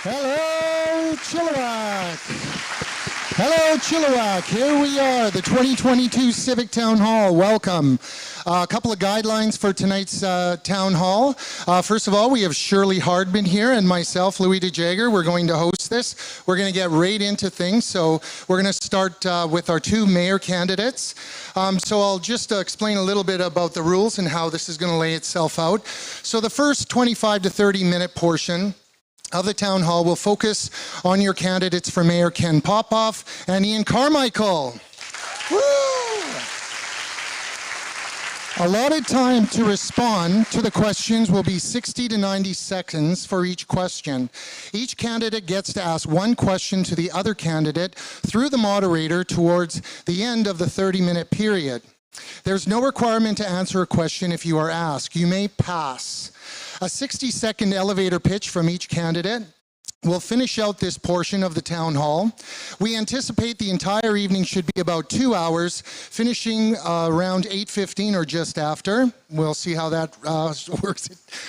Hello, Chilliwack. Hello, Chilliwack. Here we are, the 2022 Civic Town Hall. Welcome. A couple of guidelines for tonight's town hall. First of all, we have Shirley Hardman here and myself, Louis DeJager. We're going to host this. We're going to get right into things. So we're going to start with our two mayor candidates. So I'll just explain a little bit about the rules and how this is going to lay itself out. So the first 25 to 30 minute portion of the town hall will focus on your candidates for Mayor Ken Popov and Ian Carmichael. Woo! Allotted time to respond to the questions will be 60 to 90 seconds for each question. Each candidate gets to ask one question to the other candidate through the moderator towards the end of the 30-minute period. There's no requirement to answer a question if you are asked. You may pass. A 60-second elevator pitch from each candidate will finish out this portion of the town hall. We anticipate the entire evening should be about 2 hours, finishing around 8:15 or just after. We'll see how that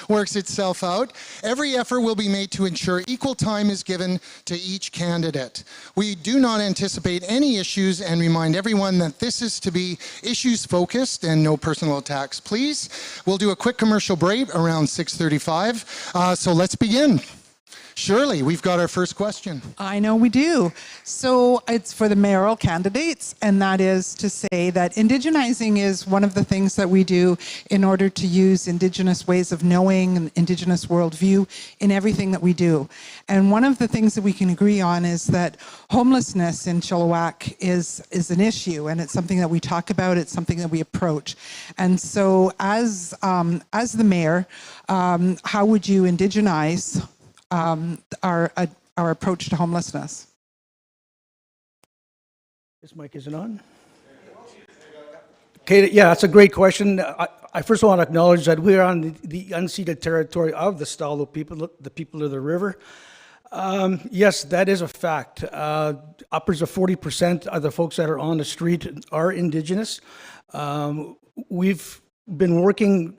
works itself out. Every effort will be made to ensure equal time is given to each candidate. We do not anticipate any issues and remind everyone that this is to be issues focused and no personal attacks, please. We'll do a quick commercial break around 6:35. So let's begin. Shirley, we've got our first question. I know we do. So it's for the mayoral candidates, and that is to say that indigenizing is one of the things that we do in order to use Indigenous ways of knowing and Indigenous worldview in everything that we do. And one of the things that we can agree on is that homelessness in Chilliwack is an issue, and it's something that we talk about, it's something that we approach. And so as the mayor, how would you indigenize our approach to homelessness? This mic isn't on. Okay, yeah, that's a great question. I first want to acknowledge that we are on the unceded territory of the Stalo people, the people of the river. Yes, that is a fact. Upwards of 40% of the folks that are on the street are Indigenous. We've been working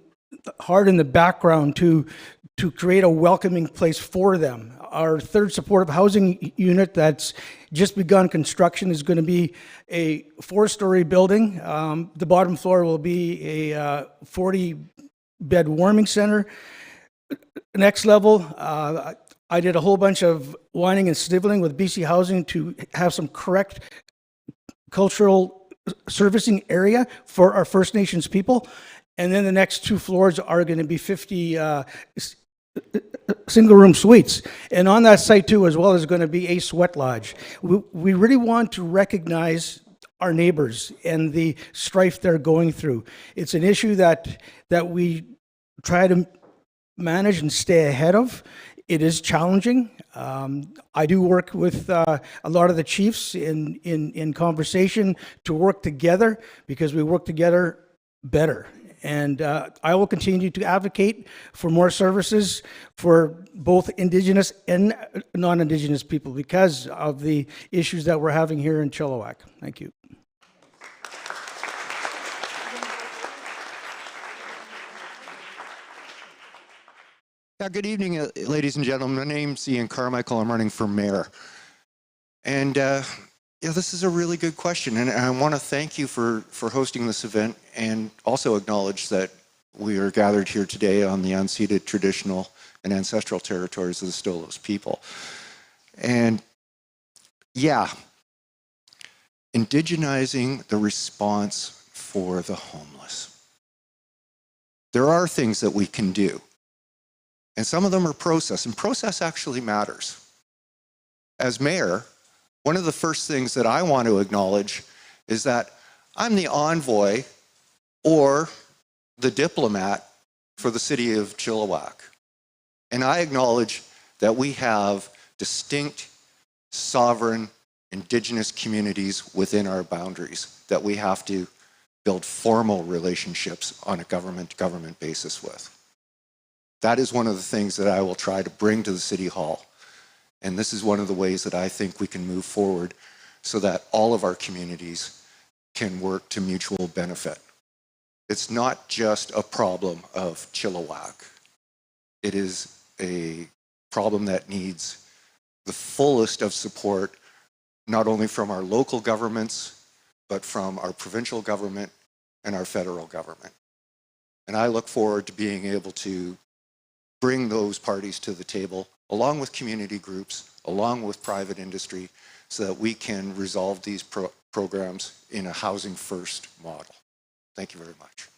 hard in the background to create a welcoming place for them. Our third supportive housing unit that's just begun construction is going to be a 4-story building. The bottom floor will be a 40-bed warming center. Next level, I did a whole bunch of whining and sniveling with BC Housing to have some correct cultural servicing area for our First Nations people. And then the next 2 floors are going to be 50 single-room suites. And on that site, too, as well, is going to be a sweat lodge. We really want to recognize our neighbors and the strife they're going through. It's an issue that we try to manage and stay ahead of. It is challenging. I do work with a lot of the chiefs in conversation to work together, because we work together better. And I will continue to advocate for more services for both Indigenous and non-Indigenous people because of the issues that we're having here in Chilliwack. Thank you. Yeah, good evening, ladies and gentlemen. My name's Ian Carmichael. I'm running for mayor. And yeah, this is a really good question, and I want to thank you for hosting this event, and also acknowledge that we are gathered here today on the unceded traditional and ancestral territories of the Stolos people. And yeah, indigenizing the response for the homeless. There are things that we can do, and some of them are process, and process actually matters. As mayor, one of the first things that I want to acknowledge is that I'm the envoy or the diplomat for the city of Chilliwack. And I acknowledge that we have distinct, sovereign Indigenous communities within our boundaries that we have to build formal relationships on a government-to-government basis with. That is one of the things that I will try to bring to the City Hall. And this is one of the ways that I think we can move forward so that all of our communities can work to mutual benefit. It's not just a problem of Chilliwack. It is a problem that needs the fullest of support, not only from our local governments, but from our provincial government and our federal government. And I look forward to being able to bring those parties to the table, along with community groups, along with private industry, so that we can resolve these programs in a housing first model. Thank you very much.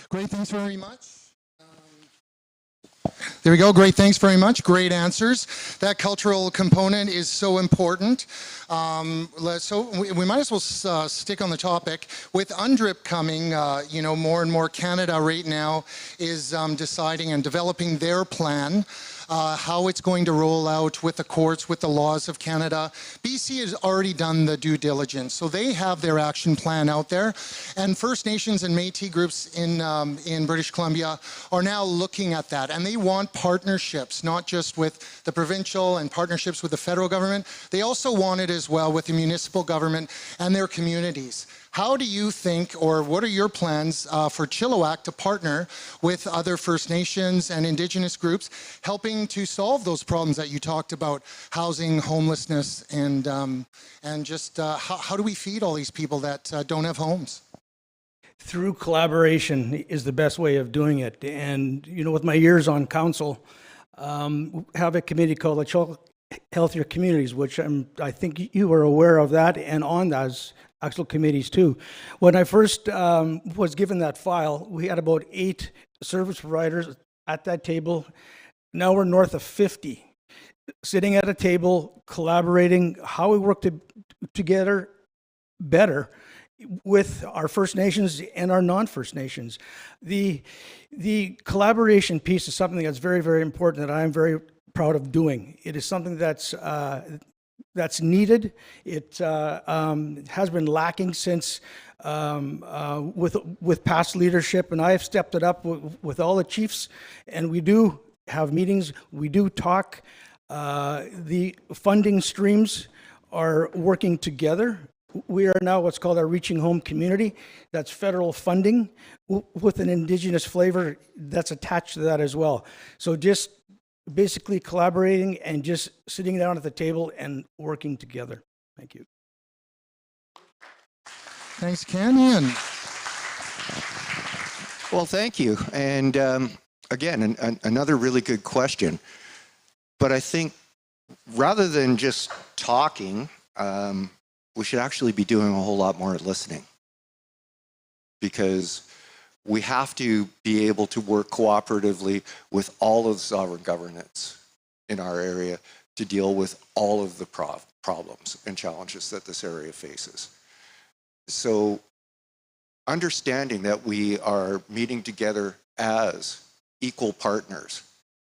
Great, thanks very much. There we go. Great. Thanks very much. Great answers. That cultural component is so important. So we might as well stick on the topic. With UNDRIP coming, you know, more and more Canada right now is deciding and developing their plan. How it's going to roll out with the courts, with the laws of Canada. BC has already done the due diligence, so they have their action plan out there. And First Nations and Métis groups in British Columbia are now looking at that, and they want partnerships, not just with the provincial and partnerships with the federal government. They also want it as well with the municipal government and their communities. How do you think, or what are your plans for Chilliwack to partner with other First Nations and Indigenous groups, helping to solve those problems that you talked about, housing, homelessness, and just how do we feed all these people that don't have homes? Through collaboration is the best way of doing it. And, you know, with my years on council, have a committee called the Healthier Communities, which I think you are aware of that and on those actual committees too. When I first was given that file, we had about 8 service providers at that table. Now we're north of 50, sitting at a table, collaborating, how we work together better with our First Nations and our non-First Nations. The collaboration piece is something that's very, very important that I'm very proud of doing. It is something that's needed. It has been lacking since with past leadership, and I have stepped it up with all the chiefs, and we do have meetings, we do talk. The funding streams are working together. We are now what's called our Reaching Home community. That's federal funding with an Indigenous flavor that's attached to that as well. So just basically collaborating and just sitting down at the table and working together. Thank you. Thanks, Ken. Ian. Well, thank you. And again, another really good question. But I think rather than just talking, we should actually be doing a whole lot more listening, because we have to be able to work cooperatively with all of the sovereign governments in our area to deal with all of the problems and challenges that this area faces. So understanding that we are meeting together as equal partners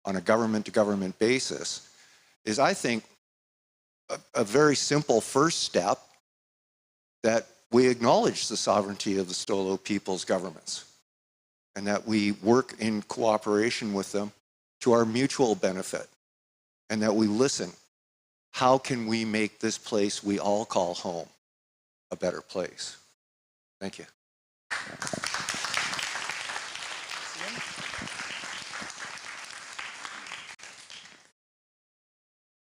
on a government-to-government basis is, I think, a very simple first step, that we acknowledge the sovereignty of the Stolo people's governments and that we work in cooperation with them to our mutual benefit, and that we listen. How can we make this place we all call home a better place? Thank you.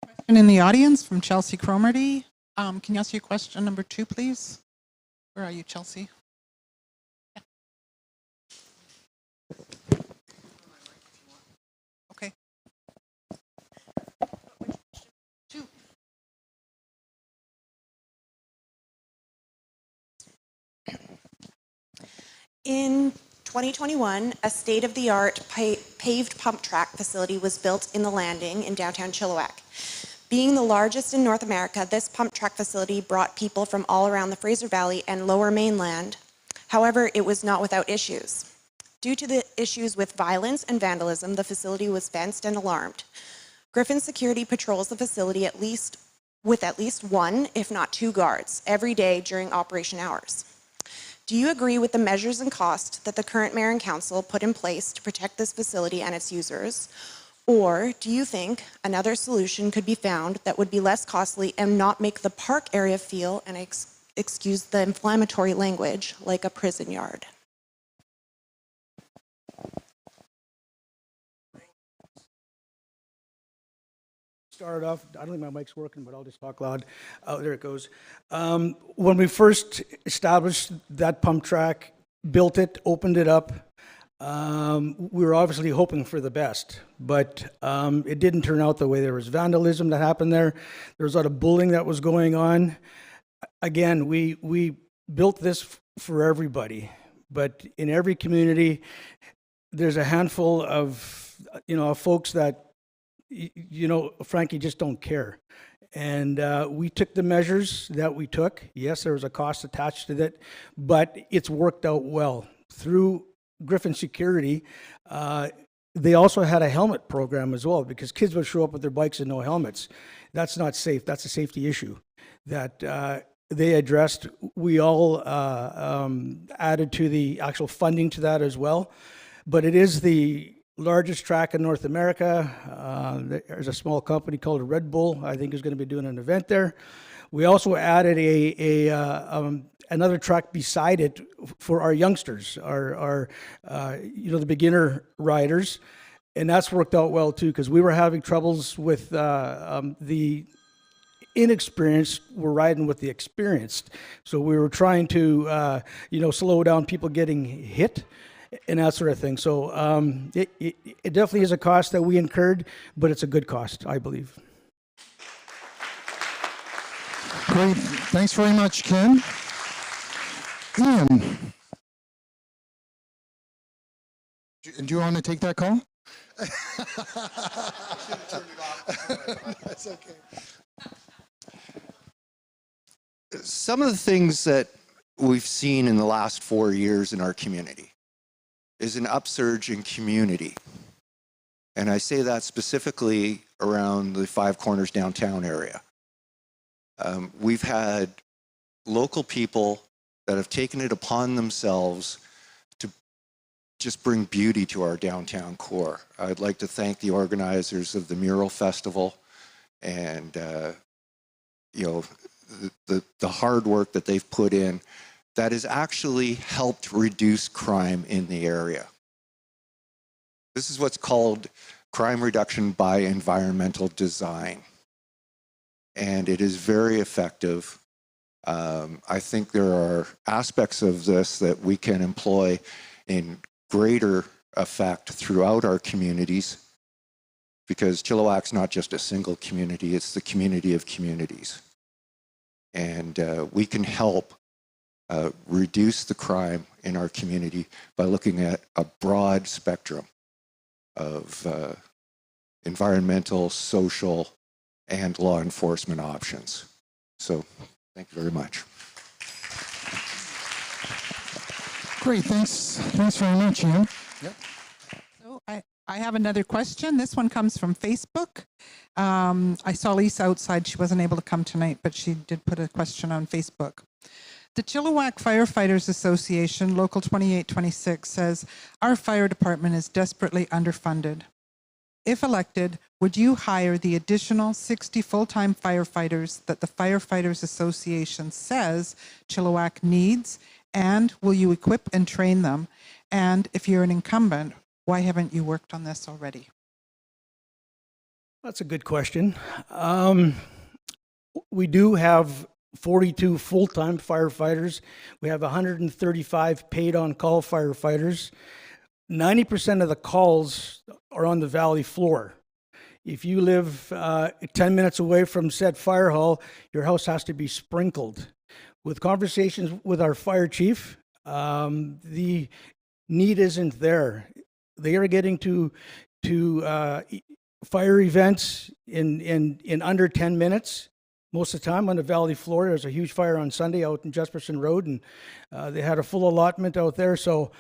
Question in the audience from Chelsea Cromarty. Can you ask your question number 2, please? Where are you, Chelsea? Yeah. Okay. Two. In 2021, a state-of-the-art paved pump track facility was built in the Landing in downtown Chilliwack. Being the largest in North America, this pump track facility brought people from all around the Fraser Valley and Lower Mainland. However, it was not without issues. Due to the issues with violence and vandalism, the facility was fenced and alarmed. Griffin Security patrols the facility with at least one, if not two guards, every day during operation hours. Do you agree with the measures and costs that the current mayor and council put in place to protect this facility and its users? Or do you think another solution could be found that would be less costly and not make the park area feel, and excuse the inflammatory language, like a prison yard? Start off, I don't think my mic's working, but I'll just talk loud. Oh, there it goes. When we first established that pump track, built it, opened it up, we were obviously hoping for the best, but it didn't turn out the way. There was vandalism that happened there. There was a lot of bullying that was going on. Again, we built this for everybody, but in every community, there's a handful of, folks that, frankly, just don't care. And we took the measures that we took. Yes, there was a cost attached to it, but it's worked out well. Through Griffin Security, they also had a helmet program as well, because kids would show up with their bikes and no helmets. That's not safe. That's a safety issue that they addressed. We all added to the actual funding to that as well. But it is the largest track in North America. There's a small company called Red Bull, I think, is going to be doing an event there. We also added another track beside it for our youngsters, our the beginner riders, and that's worked out well too, because we were having troubles with the inexperienced were riding with the experienced. So we were trying to slow down people getting hit and that sort of thing. So it definitely is a cost that we incurred, but it's a good cost, I believe. Great. Thanks very much, Ken. Ian, do you want to take that call? That's okay. Some of the things that we've seen in the last 4 years in our community is an upsurge in community. And I say that specifically around the Five Corners downtown area. We've had local people that have taken it upon themselves to just bring beauty to our downtown core. I'd like to thank the organizers of the Mural Festival and the hard work that they've put in that has actually helped reduce crime in the area. This is what's called crime reduction by environmental design. And it is very effective. I think there are aspects of this that we can employ in greater effect throughout our communities, because Chilliwack's not just a single community, it's the community of communities. And we can help reduce the crime in our community by looking at a broad spectrum of environmental, social, and law enforcement options. So thank you very much. Great, thanks very much, Ian. Yep. So I have another question. This one comes from Facebook. I saw Lisa outside. She wasn't able to come tonight, but she did put a question on Facebook. The Chilliwack Firefighters Association, Local 2826, says, our fire department is desperately underfunded. If elected, would you hire the additional 60 full-time firefighters that the Firefighters Association says Chilliwack needs? And will you equip and train them? And if you're an incumbent, why haven't you worked on this already? That's a good question. We do have 42 full-time firefighters. We have 135 paid on-call firefighters. 90% of the calls are on the valley floor. If you live 10 minutes away from said fire hall, your house has to be sprinkled. With conversations with our fire chief, the need isn't there. They are getting to fire events in under 10 minutes. most of the time on the valley floor. There was a huge fire on Sunday out in Jesperson Road, and they had a full allotment out there. So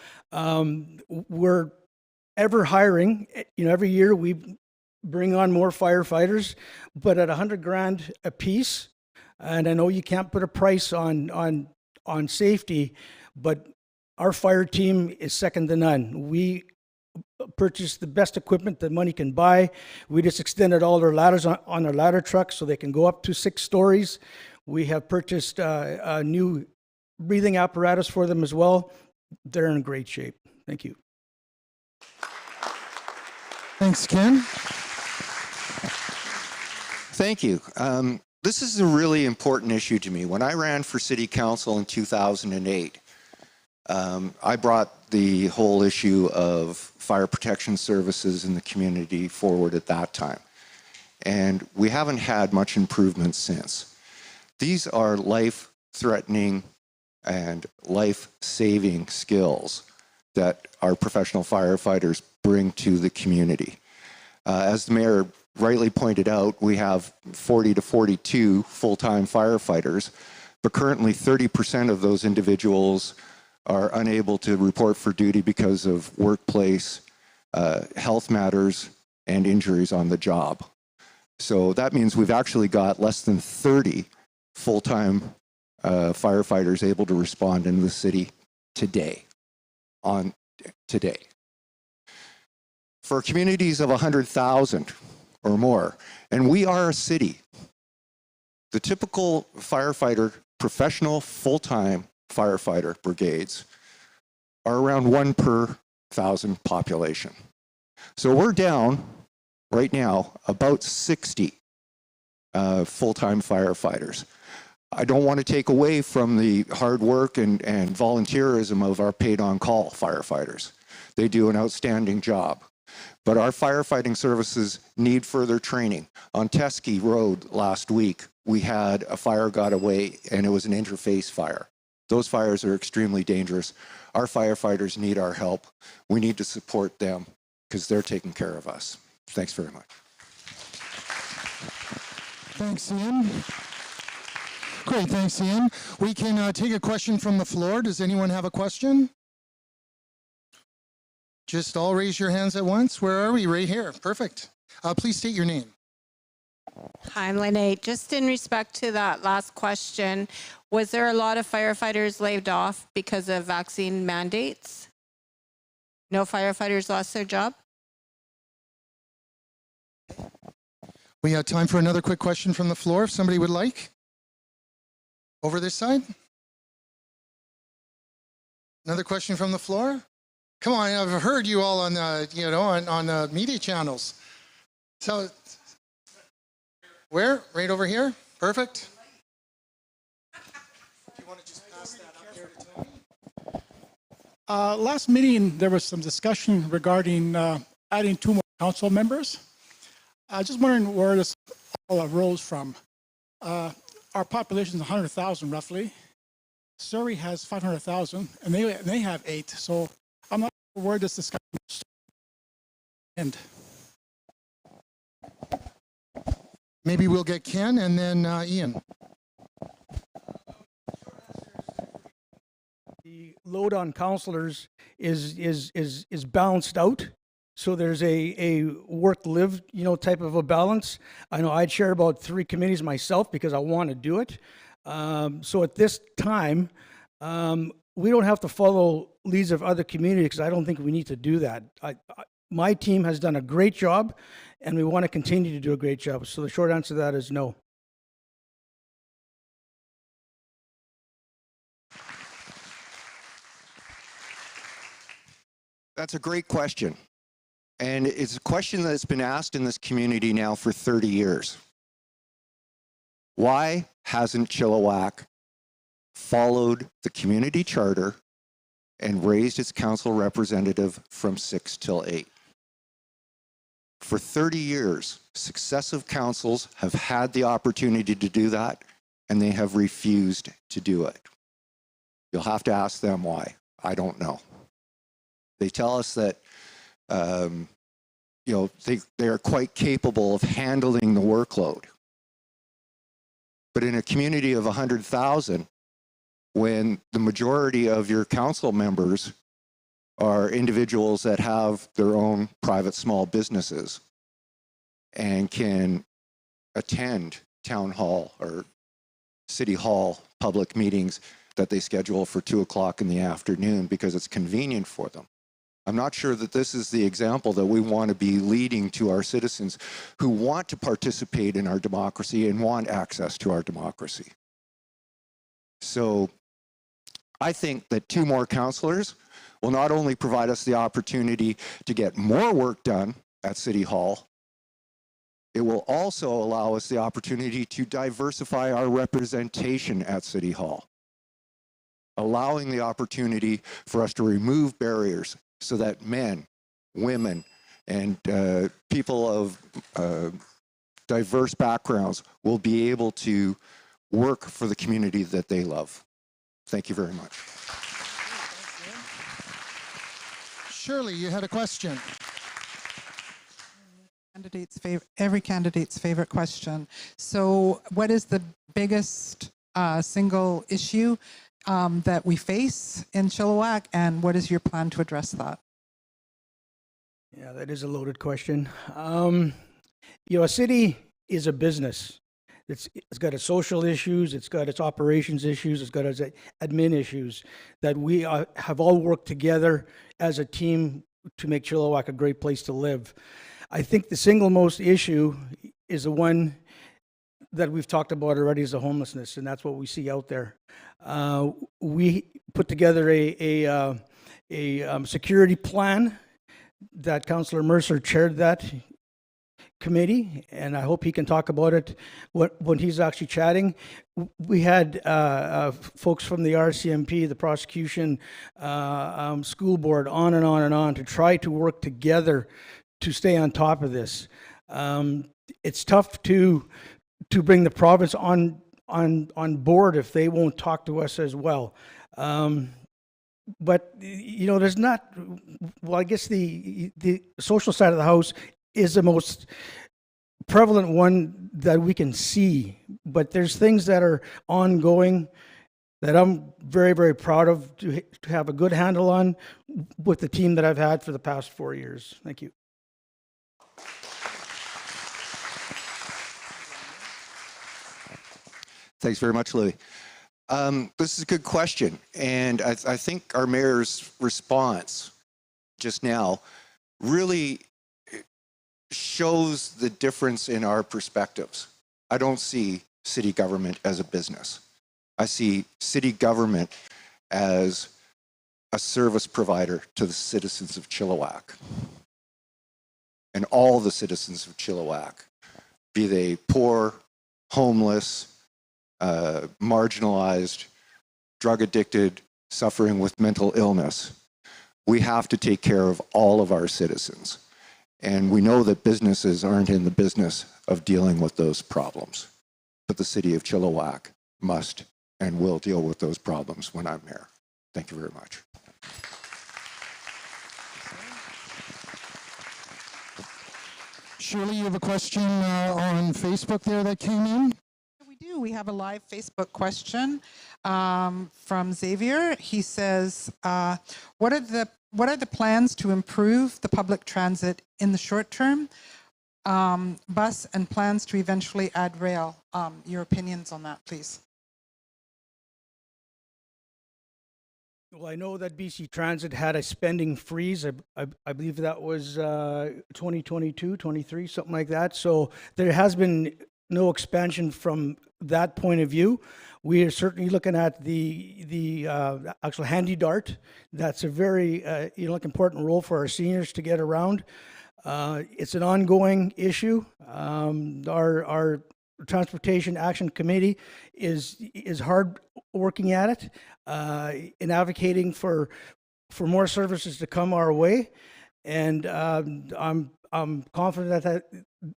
we're ever hiring. You know, every year we bring on more firefighters, but at $100,000 a piece. And I know you can't put a price on safety, but our fire team is second to none. We purchase the best equipment that money can buy. We just extended all their ladders on our ladder trucks so they can go up to 6 stories. We have purchased a new breathing apparatus for them as well. They're in great shape. Thank you. Thanks, Ken. Thank you. This is a really important issue to me. When I ran for city council in 2008, I brought the whole issue of fire protection services in the community forward at that time. And we haven't had much improvement since. These are life-threatening and life-saving skills that our professional firefighters bring to the community. As the mayor rightly pointed out, we have 40 to 42 full-time firefighters, but currently 30% of those individuals are unable to report for duty because of workplace health matters and injuries on the job. So that means we've actually got less than 30 full-time firefighters able to respond in the city today. For communities of 100,000 or more, and we are a city, the typical firefighter, professional full-time firefighter brigades are around 1 per 1,000 population. So we're down right now about 60 full-time firefighters. I don't want to take away from the hard work and volunteerism of our paid-on-call firefighters. They do an outstanding job. But our firefighting services need further training. On Teskey Road last week, we had a fire got away, and it was an interface fire. Those fires are extremely dangerous. Our firefighters need our help. We need to support them because they're taking care of us. Thanks very much. Thanks, Ian. Great, thanks, Ian. We can take a question from the floor. Does anyone have a question? Just all raise your hands at once. Where are we? Right here. Perfect. Please state your name. Hi, I'm Lynette. Just in respect to that last question, was there a lot of firefighters laid off because of vaccine mandates? No firefighters lost their job? We have time for another quick question from the floor, if somebody would like. Over this side. Another question from the floor. Come on, I've heard you all on on media channels. So, where? Right over here. Perfect. Do you want to just pass that up here to Tony? Last meeting, there was some discussion regarding adding 2 more council members. Just wondering where this all arose from. Our population is 100,000 roughly. Surrey has 500,000, and they have 8. So I'm not sure where this discussion end. Maybe we'll get Ken and then Ian. The load on councillors is balanced out. So there's a work-live, type of a balance. I know I'd share about 3 committees myself because I want to do it. So at this time, we don't have to follow leads of other communities because I don't think we need to do that. My team has done a great job, and we want to continue to do a great job. So the short answer to that is no. That's a great question. And it's a question that's been asked in this community now for 30 years. Why hasn't Chilliwack followed the community charter and raised its council representative from 6 till 8? For 30 years, successive councils have had the opportunity to do that, and they have refused to do it. You'll have to ask them why. I don't know. They tell us that they are quite capable of handling the workload. But in a community of 100,000, when the majority of your council members are individuals that have their own private small businesses and can attend town hall or city hall public meetings that they schedule for 2 o'clock in the afternoon because it's convenient for them. I'm not sure that this is the example that we want to be leading to our citizens who want to participate in our democracy and want access to our democracy. So I think that 2 more councillors will not only provide us the opportunity to get more work done at City Hall, it will also allow us the opportunity to diversify our representation at City Hall, allowing the opportunity for us to remove barriers so that men, women, and people of diverse backgrounds will be able to work for the community that they love. Thank you very much. Shirley, you had a question. Every candidate's favorite question. So what is the biggest single issue that we face in Chilliwack, and what is your plan to address that? Yeah, that is a loaded question. You know, a city is a business. It's got its social issues, it's got its operations issues, it's got its admin issues that we have all worked together as a team to make Chilliwack a great place to live. I think the single most issue is the one that we've talked about already, is the homelessness, and that's what we see out there. We put together a security plan that Councillor Mercer chaired that committee, and I hope he can talk about it when he's actually chatting. We had folks from the RCMP, the prosecution, school board, on and on and on to try to work together to stay on top of this. It's tough to bring the province on board if they won't talk to us as well. But you know, there's not. Well, I guess the social side of the house is the most prevalent one that we can see. But there's things that are ongoing that I'm very, very proud of to have a good handle on with the team that I've had for the past 4 years. Thank you. Thanks very much, Louis. This is a good question, and I think our mayor's response just now really shows the difference in our perspectives. I don't see city government as a business. I see city government as a service provider to the citizens of Chilliwack, and all the citizens of Chilliwack, be they poor, homeless, marginalized, drug addicted, suffering with mental illness. We have to take care of all of our citizens. And we know that businesses aren't in the business of dealing with those problems. But the city of Chilliwack must and will deal with those problems when I'm mayor. Thank you very much. Shirley, you have a question on Facebook there that came in? We have a live Facebook question from Xavier. He says, what are the plans to improve the public transit in the short term, bus, and plans to eventually add rail? Your opinions on that, please. Well, I know that BC Transit had a spending freeze. I believe that was 2022, 23, something like that. So there has been no expansion from that point of view. We are certainly looking at the actual handy dart. That's a very important role for our seniors to get around. It's an ongoing issue. Our Transportation Action Committee is hard working at it, in advocating for more services to come our way, and I'm confident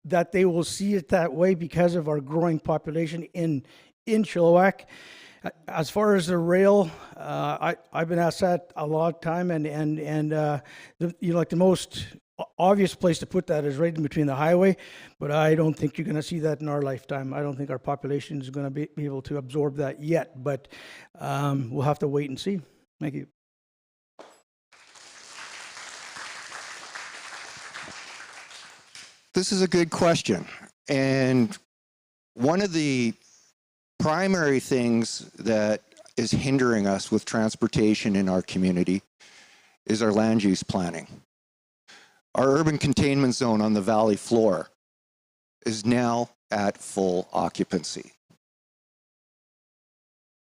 that they will see it that way because of our growing population in Chilliwack. As far as the rail, I've been asked that a lot of time, and like the most obvious place to put that is right in between the highway, but I don't think you're going to see that in our lifetime. I don't think our population is going to be able to absorb that yet, but we'll have to wait and see. Thank you. This is a good question. And one of the primary things that is hindering us with transportation in our community is our land use planning. Our urban containment zone on the valley floor is now at full occupancy.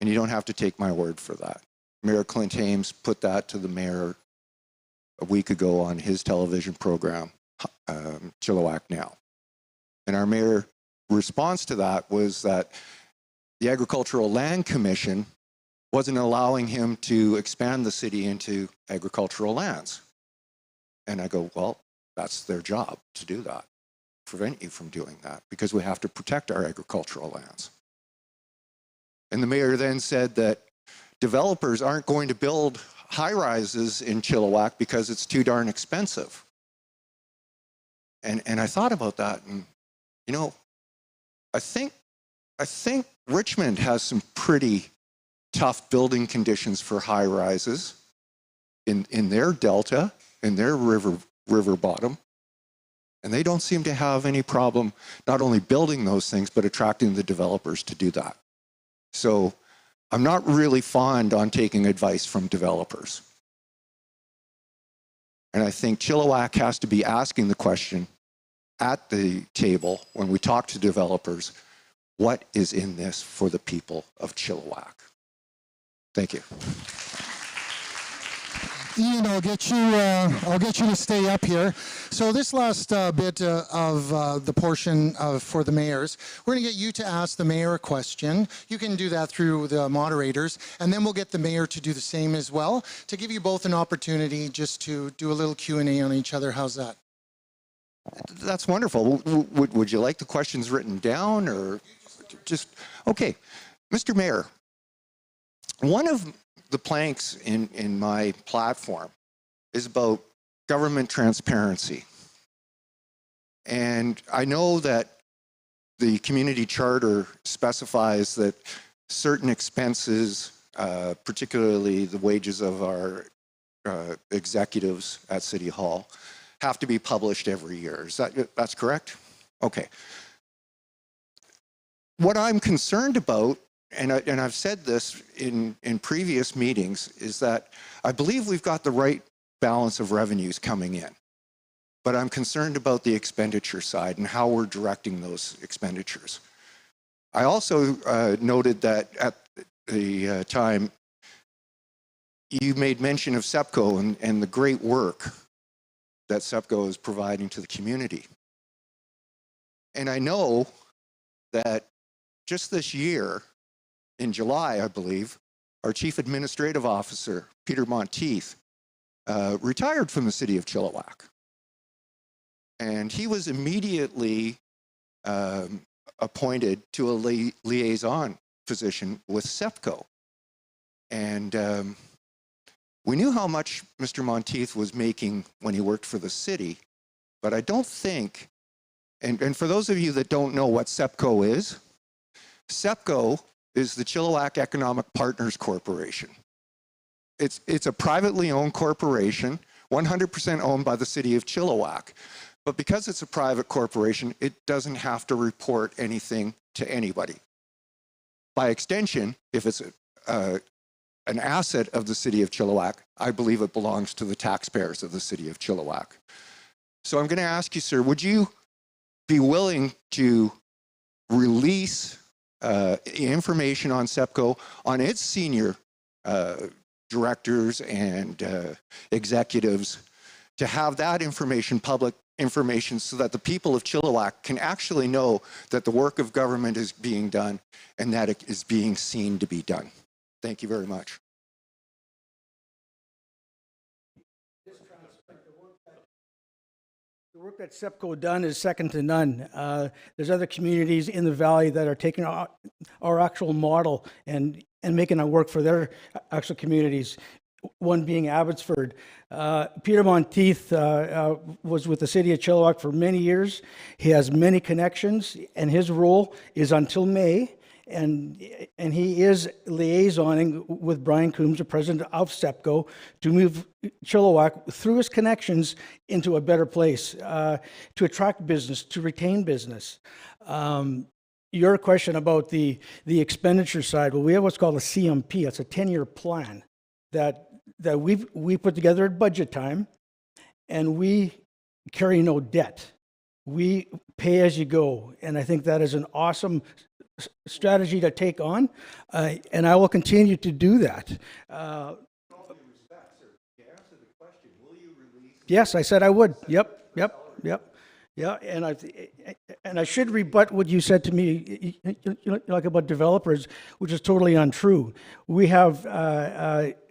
And you don't have to take my word for that. Mayor Clint Hames put that to the mayor a week ago on his television program, Chilliwack Now. And our mayor response to that was that the Agricultural Land Commission wasn't allowing him to expand the city into agricultural lands. And I go, well, that's their job to do that, prevent you from doing that, because we have to protect our agricultural lands. And the mayor then said that developers aren't going to build high-rises in Chilliwack because it's too darn expensive. And I thought about that, and you know, I think Richmond has some pretty tough building conditions for high-rises in their delta, in their river bottom, and they don't seem to have any problem not only building those things but attracting the developers to do that. So I'm not really fond on taking advice from developers. And I think Chilliwack has to be asking the question at the table when we talk to developers, what is in this for the people of Chilliwack? Thank you. Ian, I'll get you to stay up here. So this last bit of the portion for the mayors, we're going to get you to ask the mayor a question. You can do that through the moderators, and then we'll get the mayor to do the same as well, to give you both an opportunity just to do a little Q&A on each other. How's that? That's wonderful. Would you like the questions written down, or just, okay. Mr. Mayor, one of the planks in my platform is about government transparency. And I know that the community charter specifies that certain expenses, particularly the wages of our executives at City Hall, have to be published every year. That's correct? Okay. What I'm concerned about, and I've said this in previous meetings, is that I believe we've got the right balance of revenues coming in. But I'm concerned about the expenditure side and how we're directing those expenditures. I also noted that at the time, you made mention of SEPCO and the great work that SEPCO is providing to the community. And I know that just this year, in July, I believe, our Chief Administrative Officer, Peter Monteith, retired from the City of Chilliwack. And he was immediately appointed to a liaison position with SEPCO. And we knew how much Mr. Monteith was making when he worked for the city, but I don't think, and for those of you that don't know what SEPCO is the Chilliwack Economic Partners Corporation. It's a privately owned corporation, 100% owned by the City of Chilliwack. But because it's a private corporation, it doesn't have to report anything to anybody. By extension, if it's an asset of the City of Chilliwack, I believe it belongs to the taxpayers of the City of Chilliwack. So I'm going to ask you, sir, would you be willing to release information on SEPCO, on its senior directors and executives, to have that information, public information, so that the people of Chilliwack can actually know that the work of government is being done and that it is being seen to be done? Thank you very much. The work that SEPCO done is second to none. There's other communities in the valley that are taking our actual model and making it work for their actual communities. one being Abbotsford. Peter Monteith was with the city of Chilliwack for many years. He has many connections, and his role is until May, and he is liaisoning with Brian Coombs, the president of SEPCO, to move Chilliwack through his connections into a better place, to attract business, to retain business. Your question about the expenditure side, well, we have what's called a CMP. It's a 10-year plan that we put together at budget time, and we carry no debt. We pay as you go, and I think that is an awesome strategy to take on, and I will continue to do that. Yes, I said I would. Yep. Yeah, and I should rebut what you said to me, like about developers, which is totally untrue. We have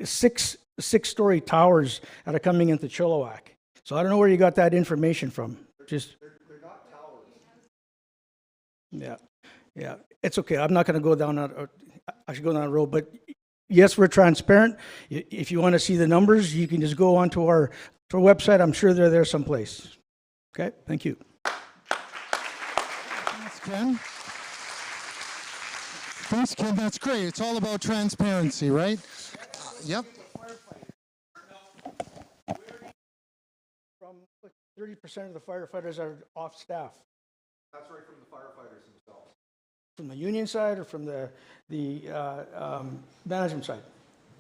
six-story towers that are coming into Chilliwack. So I don't know where you got that information from. They're not towers. Yeah, it's okay. I'm not going to go down that. I should go down that road, but yes, we're transparent. If you want to see the numbers, you can just go onto our website. I'm sure they're there someplace. Okay, thank you. Thanks, Ken. Thanks, Ken. That's great. It's all about transparency, right? Yep. From 30% of the firefighters are off staff. That's right, from the firefighters themselves. From the union side or from the management side?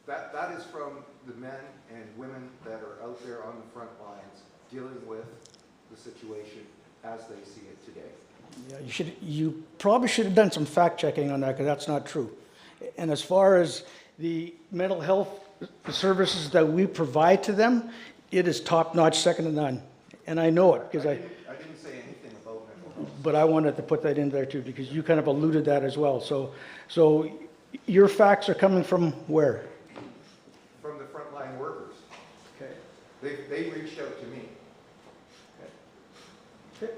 That is from the men and women that are out there on the front lines dealing with the situation as they see it today. Yeah, you probably should have done some fact checking on that, because that's not true. And as far as the mental health services that we provide to them, it is top notch, second to none. And I know it because I didn't say anything about mental health. But I wanted to put that in there too, because you kind of alluded that as well. So your facts are coming from where? From the frontline workers. Okay. They reached out to me. Okay.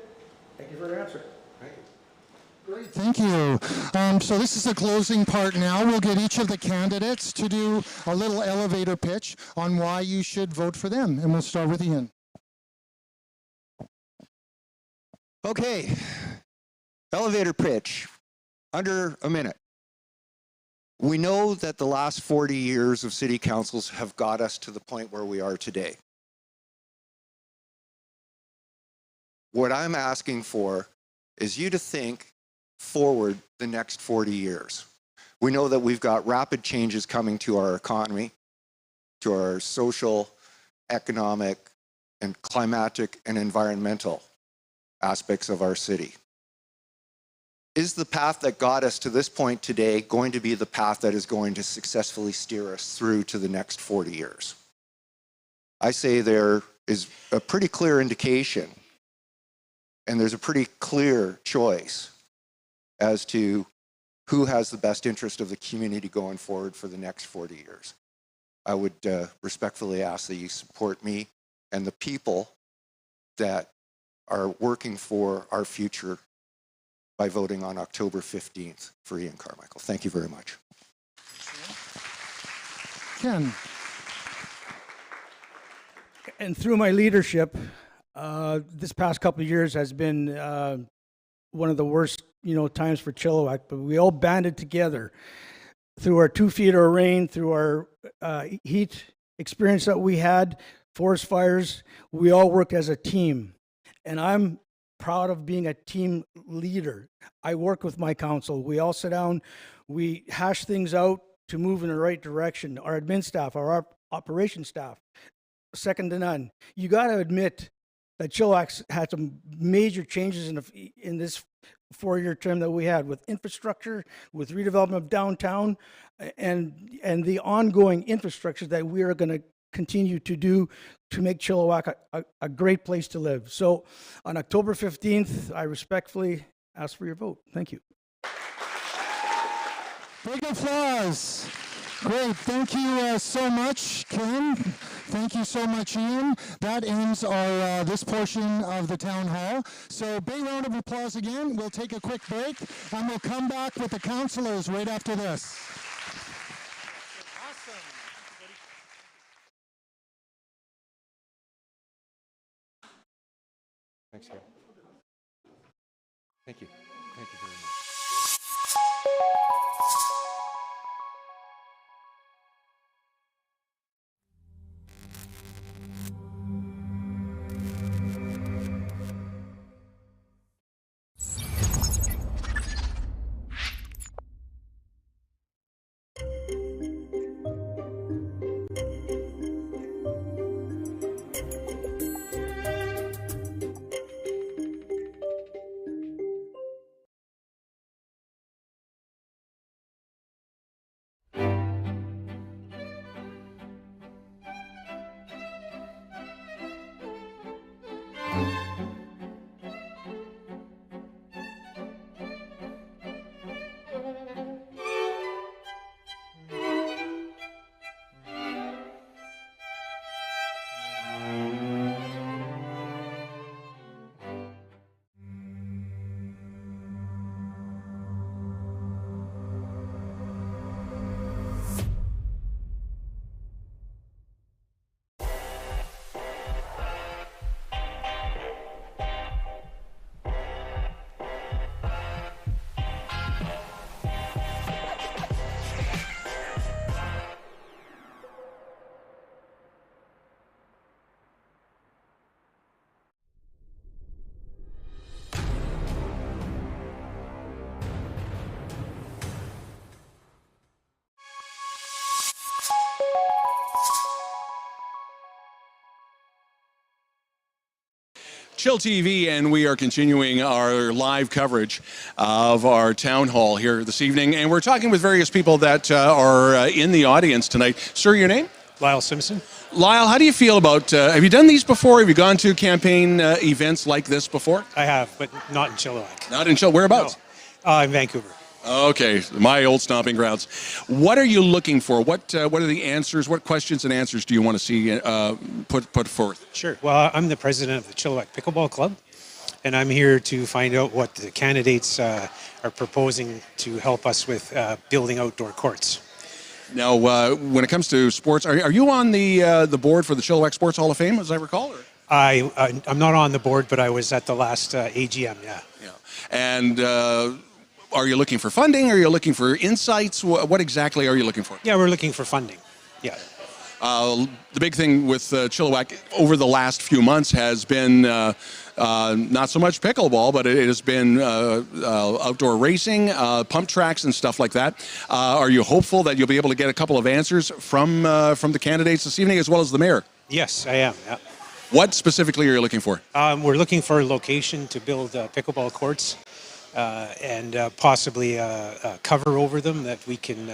Thank you for the answer. Thank you. Great, thank you. So this is the closing part now. We'll get each of the candidates to do a little elevator pitch on why you should vote for them. And we'll start with Ian. Okay, elevator pitch, under a minute. We know that the last 40 years of city councils have got us to the point where we are today. What I'm asking for is you to think forward the next 40 years. We know that we've got rapid changes coming to our economy, to our social, economic, and climatic and environmental aspects of our city. Is the path that got us to this point today going to be the path that is going to successfully steer us through to the next 40 years? I say there is a pretty clear indication, and there's a pretty clear choice as to who has the best interest of the community going forward for the next 40 years. I would respectfully ask that you support me and the people that are working for our future by voting on October 15th for Ian Carmichael. Thank you very much. Ken. And through my leadership, this past couple of years has been one of the worst, times for Chilliwack, but we all banded together through our 2 feet of rain, through our heat experience that we had, forest fires. We all worked as a team. And I'm proud of being a team leader. I work with my council. We all sit down, we hash things out to move in the right direction. Our admin staff, our operation staff, second to none. You got to admit that Chilliwack's had some major changes in this 4-year term that we had, with infrastructure, with redevelopment of downtown, and the ongoing infrastructure that we are going to continue to do to make Chilliwack a great place to live. So on October 15th, I respectfully ask for your vote. Thank you. Big applause. Great. Thank you so much, Ken. Thank you so much, Ian. That ends our this portion of the town hall. So big round of applause again. We'll take a quick break, and we'll come back with the councilors right after this. Awesome. Thanks, Gary. Thank you. Thank you very much. chillTV, and we are continuing our live coverage of our town hall here this evening. And we're talking with various people that are in the audience tonight. Sir, your name? Lyle Simpson. Lyle, how do you feel about, have you done these before? Have you gone to campaign events like this before? I have, but not in Chilliwack. Not in Chilliwack. Whereabouts? No. In Vancouver. Okay, my old stomping grounds. What are you looking for? What are the answers? What questions and answers do you want to see put forth? Sure. Well, I'm the president of the Chilliwack Pickleball Club, and I'm here to find out what the candidates are proposing to help us with building outdoor courts. Now, when it comes to sports, are you on the board for the Chilliwack Sports Hall of Fame, as I recall? Or? I'm not on the board, but I was at the last AGM, yeah. And are you looking for funding? Are you looking for insights? What exactly are you looking for? Yeah, we're looking for funding, yeah. The big thing with Chilliwack over the last few months has been not so much pickleball, but it has been outdoor racing, pump tracks and stuff like that. Are you hopeful that you'll be able to get a couple of answers from the candidates this evening as well as the mayor? Yes, I am, yeah. What specifically are you looking for? We're looking for a location to build pickleball courts and possibly a cover over them that we can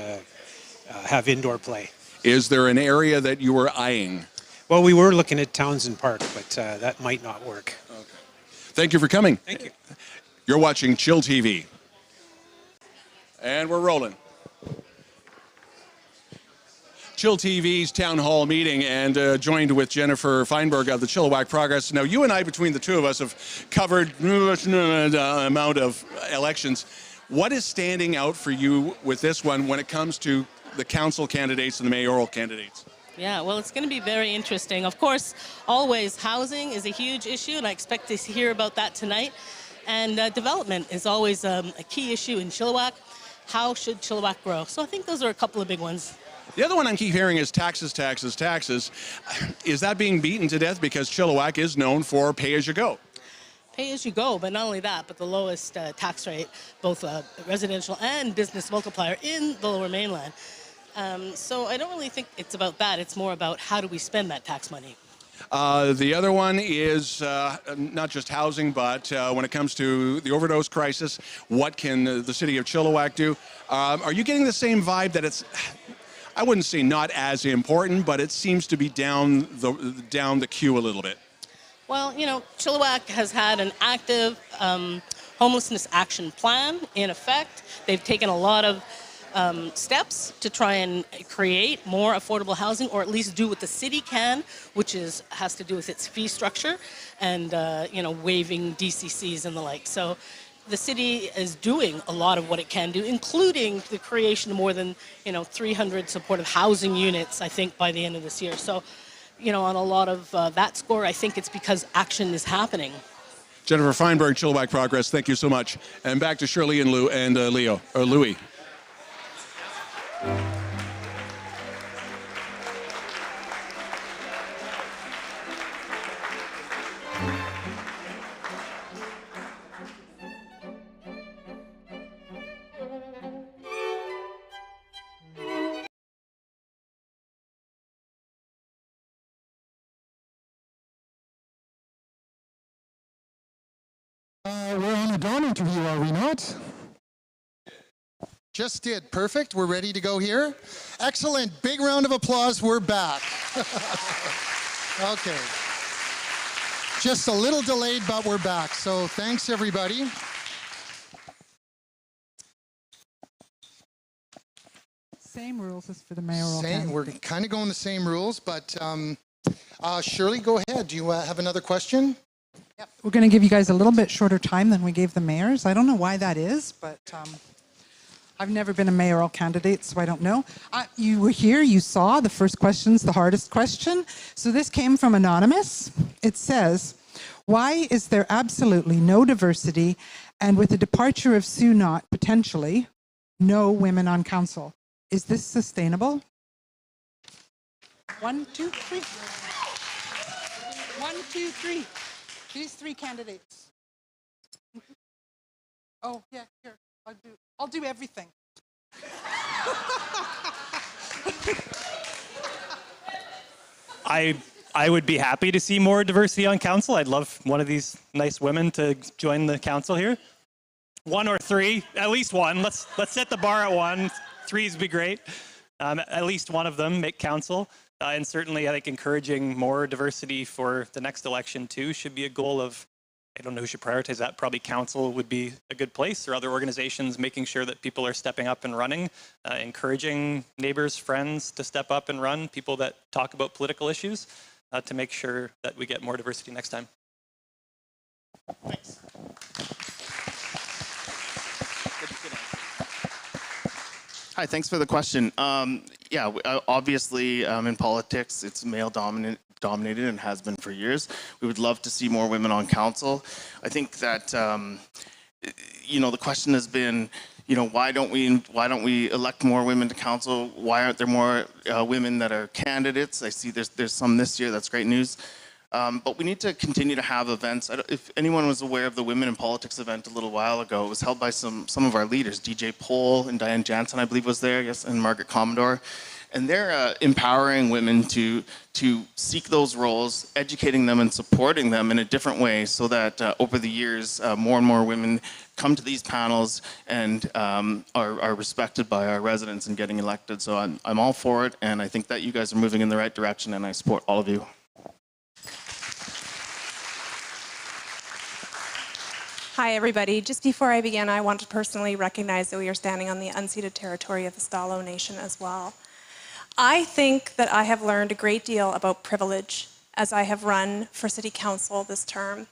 have indoor play. Is there an area that you were eyeing? Well, we were looking at Townsend Park, but that might not work. Okay. Thank you for coming. Thank you. You're watching chillTV. And we're rolling. chillTV's town hall meeting, and joined with Jennifer Feinberg of the Chilliwack Progress. Now, you and I, between the two of us, have covered an amount of elections. What is standing out for you with this one when it comes to the council candidates and the mayoral candidates? Yeah, well, it's going to be very interesting. Of course, always housing is a huge issue, and I expect to hear about that tonight. And development is always a key issue in Chilliwack. How should Chilliwack grow? So I think those are a couple of big ones. The other one I keep hearing is taxes, taxes, taxes. Is that being beaten to death because Chilliwack is known for pay-as-you-go? Pay-as-you-go, but not only that, but the lowest tax rate, both residential and business multiplier in the Lower Mainland. So I don't really think it's about that. It's more about how do we spend that tax money. The other one is not just housing, but when it comes to the overdose crisis, what can the city of Chilliwack do? Are you getting the same vibe that it's, I wouldn't say not as important, but it seems to be down the queue a little bit? Well, you know, Chilliwack has had an active homelessness action plan in effect. They've taken a lot of steps to try and create more affordable housing, or at least do what the city can, which has to do with its fee structure and waiving DCCs and the like. So the city is doing a lot of what it can do, including the creation of more than 300 supportive housing units, I think, by the end of this year. So, on a lot of that score, I think it's because action is happening. Jennifer Feinberg, Chilliwack Progress, thank you so much. And back to Shirley and Louis. We're on a dawn interview, are we not? Just did. Perfect. We're ready to go here. Excellent. Big round of applause. We're back. Okay. Just a little delayed, but we're back. So thanks, everybody. Same rules as for the mayoral candidate. We're kind of going the same rules, but Shirley, go ahead. Do you have another question? Yep. We're going to give you guys a little bit shorter time than we gave the mayors. I don't know why that is, but I've never been a mayoral candidate, so I don't know. You were here, you saw the first question's the hardest question. So this came from Anonymous. It says, why is there absolutely no diversity and with the departure of Sue Knott, potentially, no women on council? Is this sustainable? 1, 2, 3. 1, 2, 3. These 3 candidates. Oh, yeah, here. I'll do everything. I would be happy to see more diversity on council. I'd love one of these nice women to join the council here. 1 or 3, at least 1. Let's set the bar at 1. 3s would be great. At least one of them make council. And certainly I think encouraging more diversity for the next election too should be a goal of, I don't know who should prioritize that, probably council would be a good place, or other organizations making sure that people are stepping up and running, encouraging neighbors, friends to step up and run, people that talk about political issues, to make sure that we get more diversity next time. Thanks. Hi, thanks for the question. Yeah, obviously in politics, it's male dominated and has been for years. We would love to see more women on council. I think that, the question has been, why don't we elect more women to council? Why aren't there more women that are candidates? I see there's some this year, that's great news. But we need to continue to have events. If anyone was aware of the Women in Politics event a little while ago, it was held by some of our leaders. DJ Pohl and Diane Jansen, I believe, was there, yes, and Margaret Commodore. And they're empowering women to seek those roles, educating them and supporting them in a different way so that over the years, more and more women come to these panels and are respected by our residents and getting elected. So I'm all for it, and I think that you guys are moving in the right direction, and I support all of you. Hi, everybody. Just before I begin, I want to personally recognize that we are standing on the unceded territory of the Stalo Nation as well. I think that I have learned a great deal about privilege as I have run for City Council this term.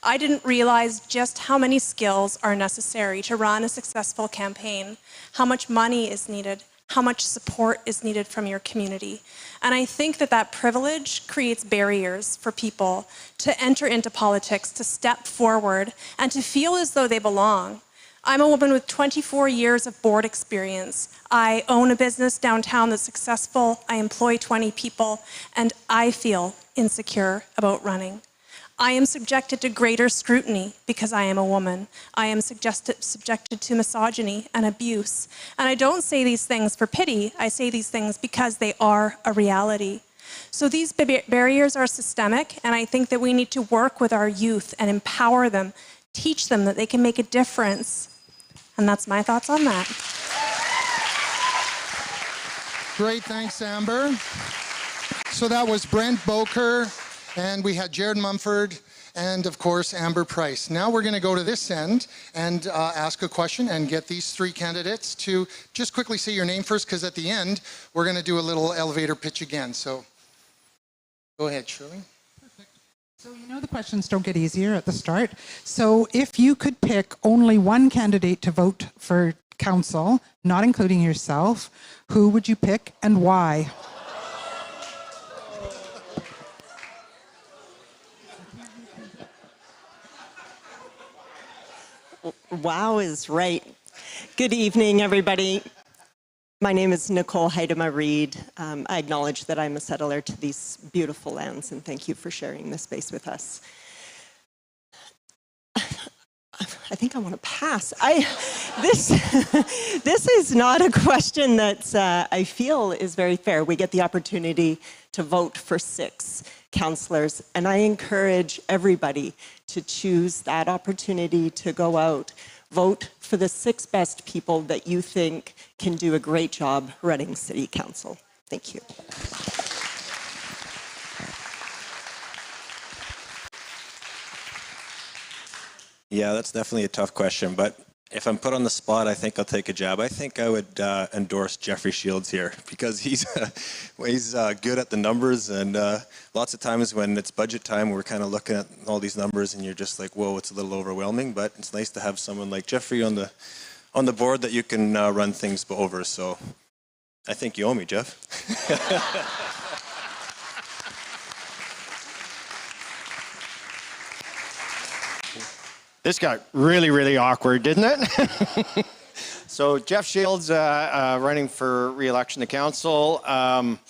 I didn't realize just how many skills are necessary to run a successful campaign, how much money is needed, how much support is needed from your community. And I think that privilege creates barriers for people to enter into politics, to step forward, and to feel as though they belong. I'm a woman with 24 years of board experience. I own a business downtown that's successful. I employ 20 people, and I feel insecure about running. I am subjected to greater scrutiny because I am a woman. I am subjected to misogyny and abuse. And I don't say these things for pity. I say these things because they are a reality. So these barriers are systemic, and I think that we need to work with our youth and empower them, teach them that they can make a difference. And that's my thoughts on that. Great, thanks, Amber. So that was Brent, Bowker, and we had Jared Mumford, and of course, Amber Price. Now we're gonna go to this end and ask a question and get these 3 candidates to just quickly say your name first, because at the end, we're gonna do a little elevator pitch again. So go ahead, Shirley. So the questions don't get easier at the start. So if you could pick only one candidate to vote for council, not including yourself, who would you pick and why? Wow is right. Good evening, everybody. My name is Nicolr Huitema Reid. I acknowledge that I'm a settler to these beautiful lands, and thank you for sharing this space with us. I think I want to pass. This is not a question that I feel is very fair. We get the opportunity to vote for 6 councillors, and I encourage everybody to choose that opportunity to go out, vote for the 6 best people that you think can do a great job running City Council. Thank you. Yeah, that's definitely a tough question, but if I'm put on the spot, I think I'll take a jab. I think I would endorse Jeffrey Shields here because he's good at the numbers, and lots of times when it's budget time, we're kind of looking at all these numbers and you're just like, whoa, it's a little overwhelming, but it's nice to have someone like Jeffrey on the board that you can run things over. So I think you owe me, Jeff. This got really, really awkward, didn't it? So Jeff Shields running for re-election to council. Wow,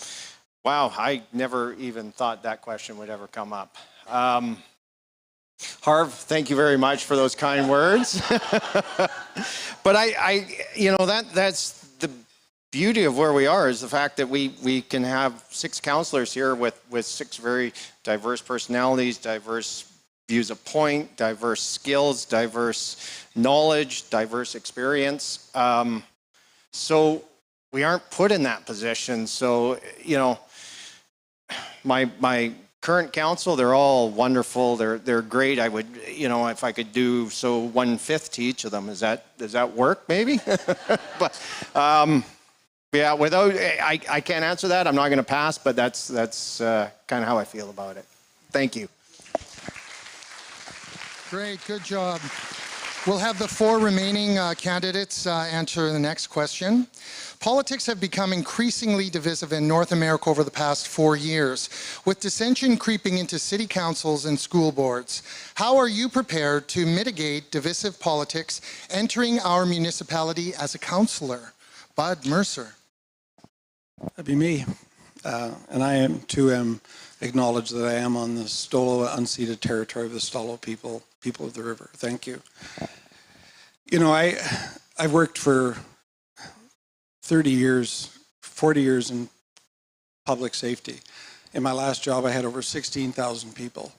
I never even thought that question would ever come up. Harv, thank you very much for those kind words. But that's the beauty of where we are, is the fact that we can have 6 councillors here with 6 very diverse personalities, diverse views of point, diverse skills, diverse knowledge, diverse experience. So we aren't put in that position. So, my current council, they're all wonderful. They're great. I would, if I could do 1/5 to each of them, does that work maybe? But yeah, I can't answer that. I'm not going to pass, but that's kind of how I feel about it. Thank you. Great, good job. We'll have the 4 remaining candidates answer the next question. Politics have become increasingly divisive in North America over the past 4 years, with dissension creeping into city councils and school boards. How are you prepared to mitigate divisive politics entering our municipality as a councillor? Bud Mercer. That'd be me. And I am too acknowledge that I am on the Stolo unceded territory of the Stolo people of the river. Thank you. I've worked for 30 years, 40 years in public safety. In my last job, I had over 16,000 people.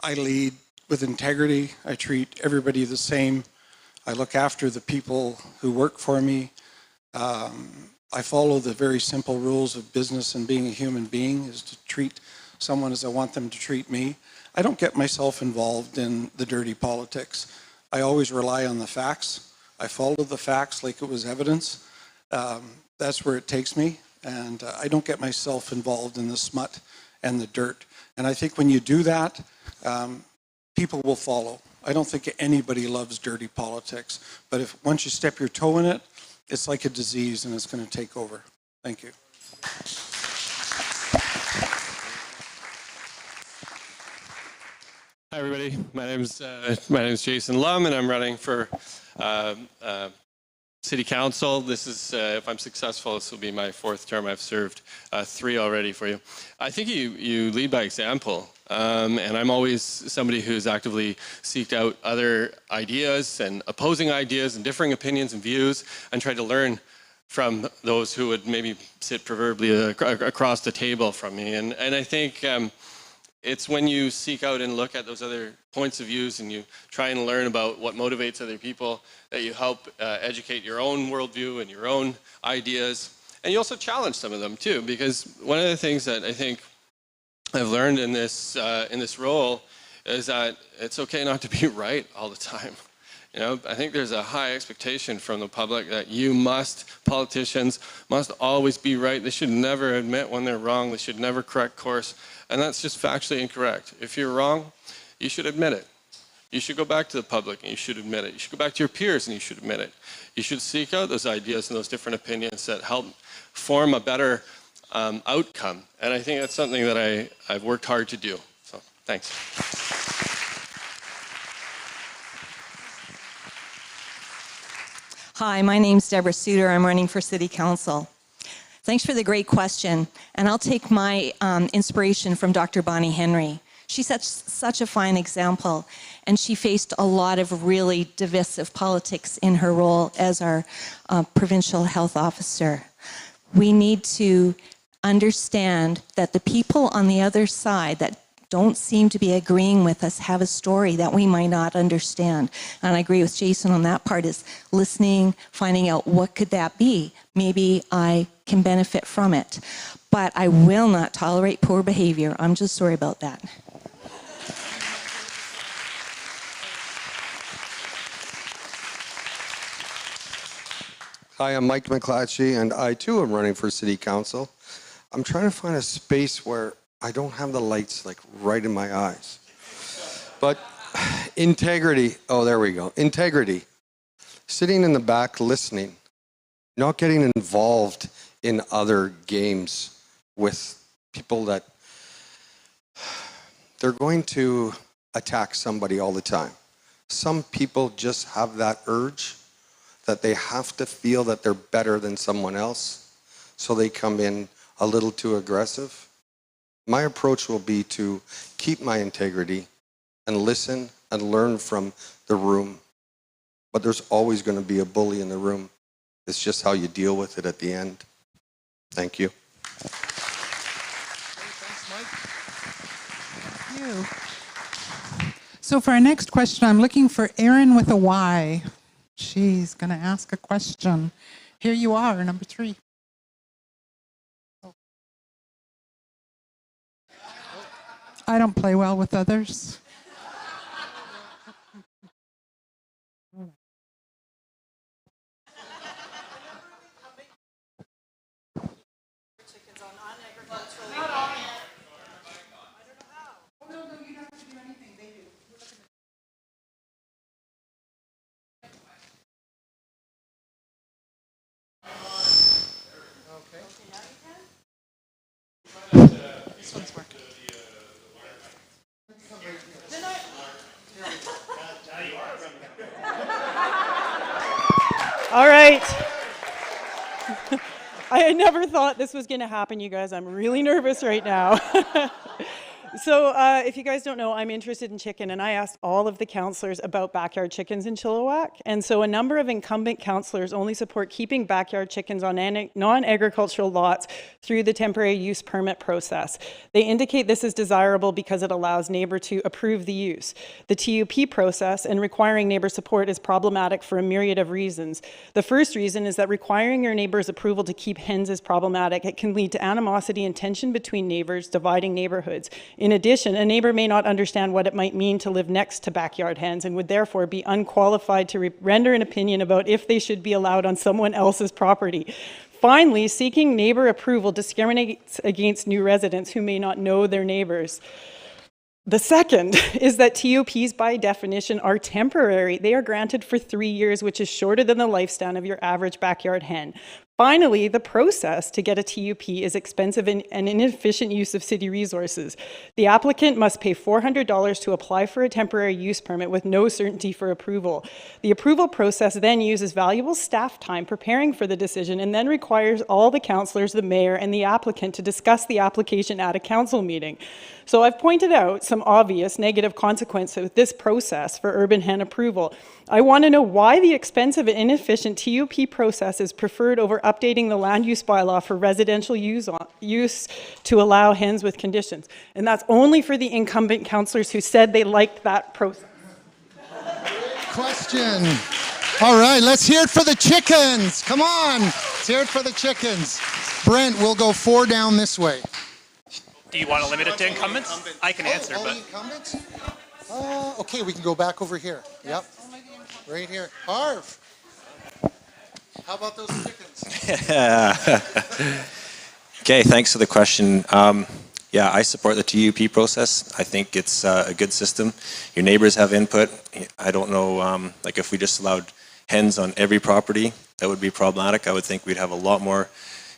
I lead with integrity. I treat everybody the same. I look after the people who work for me. I follow the very simple rules of business and being a human being, is to treat someone as I want them to treat me. I don't get myself involved in the dirty politics. I always rely on the facts. I follow the facts like it was evidence. That's where it takes me. And I don't get myself involved in the smut and the dirt. And I think when you do that, people will follow. I don't think anybody loves dirty politics. But once you step your toe in it, it's like a disease and it's going to take over. Thank you. Hi everybody, my name's Jason Lum, and I'm running for City Council. This is, if I'm successful, this will be my 4th term. I've served 3 already for you. I think you lead by example, and I'm always somebody who's actively seeked out other ideas and opposing ideas and differing opinions and views, and tried to learn from those who would maybe sit proverbially across the table from me. And I think it's when you seek out and look at those other points of views and you try and learn about what motivates other people that you help educate your own worldview and your own ideas. And you also challenge some of them too, because one of the things that I think I've learned in this role is that it's okay not to be right all the time. I think there's a high expectation from the public that politicians must always be right. They should never admit when they're wrong. They should never correct course. And that's just factually incorrect. If you're wrong, you should admit it. You should go back to the public and you should admit it. You should go back to your peers and you should admit it. You should seek out those ideas and those different opinions that help form a better outcome. And I think that's something that I've worked hard to do. So, thanks. Hi, my name's Debra Soutar. I'm running for City Council. Thanks for the great question. And I'll take my inspiration from Dr. Bonnie Henry. She's such a fine example, and she faced a lot of really divisive politics in her role as our provincial health officer. We need to understand that the people on the other side that don't seem to be agreeing with us have a story that we might not understand. And I agree with Jason on that part, is listening, finding out what could that be. Maybe I can benefit from it. But I will not tolerate poor behavior. I'm just sorry about that. Hi, I'm Mike McLatchy, and I too am running for City Council. I'm trying to find a space where I don't have the lights like right in my eyes. But integrity, oh, there we go. Integrity. Sitting in the back listening, not getting involved in other games with people that they're going to attack somebody all the time. Some people just have that urge that they have to feel that they're better than someone else, so they come in a little too aggressive. My approach will be to keep my integrity and listen and learn from the room. But there's always going to be a bully in the room. It's just how you deal with it at the end. Thank you. Thank you. So for our next question, I'm looking for Erin with a Y. She's going to ask a question. Here you are, number 3. I don't play well with others. This one's working. All right. I never thought this was going to happen, you guys. I'm really nervous right now. So if you guys don't know, I'm interested in chicken, and I asked all of the councillors about backyard chickens in Chilliwack. And so a number of incumbent councillors only support keeping backyard chickens on non-agricultural lots through the temporary use permit process. They indicate this is desirable because it allows neighbour to approve the use. The TUP process and requiring neighbour support is problematic for a myriad of reasons. The first reason is that requiring your neighbour's approval to keep hens is problematic. It can lead to animosity and tension between neighbours, dividing neighbourhoods. In addition, a neighbor may not understand what it might mean to live next to backyard hens and would therefore be unqualified to render an opinion about if they should be allowed on someone else's property. Finally, seeking neighbor approval discriminates against new residents who may not know their neighbors. The second is that TUPs by definition are temporary. They are granted for 3 years, which is shorter than the lifespan of your average backyard hen. Finally, the process to get a TUP is expensive and an inefficient use of city resources. The applicant must pay $400 to apply for a temporary use permit with no certainty for approval. The approval process then uses valuable staff time preparing for the decision and then requires all the councillors, the mayor, and the applicant to discuss the application at a council meeting. So I've pointed out some obvious negative consequences of this process for urban hen approval. I want to know why the expensive and inefficient TUP process is preferred over updating the land use bylaw for residential use to allow hens with conditions. And that's only for the incumbent councillors who said they liked that process. Question. All right, let's hear it for the chickens. Come on, let's hear it for the chickens. Brent, we'll go 4 down this way. Do you want to limit it to incumbents? I can answer, only but... incumbents? Okay, we can go back over here. Yep, right here. Harv, how about those chickens? Okay, thanks for the question. Yeah, I support the TUP process. I think it's a good system. Your neighbors have input. I don't know, like if we just allowed hens on every property, that would be problematic. I would think we'd have a lot more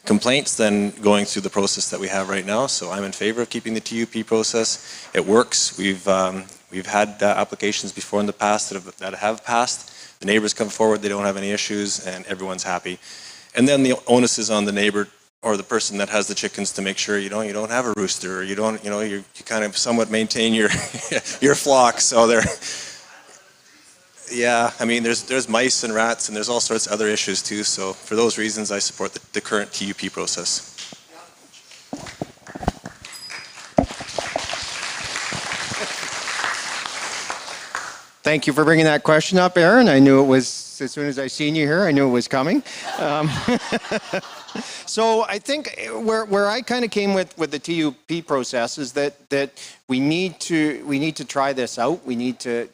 complaints than going through the process that we have right now. So I'm in favor of keeping the TUP process. It works. We've We've had applications before in the past that have passed. The neighbors come forward, they don't have any issues, and everyone's happy. And then the onus is on the neighbor or the person that has the chickens to make sure you don't have a rooster, or you kind of somewhat maintain your your flock. So yeah, I mean, there's mice and rats, and there's all sorts of other issues too. So for those reasons, I support the current TUP process. Thank you for bringing that question up, Aaron. I knew it was, as soon as I seen you here, I knew it was coming. So I think where I kind of came with the TUP process is that we need to try this out. We need to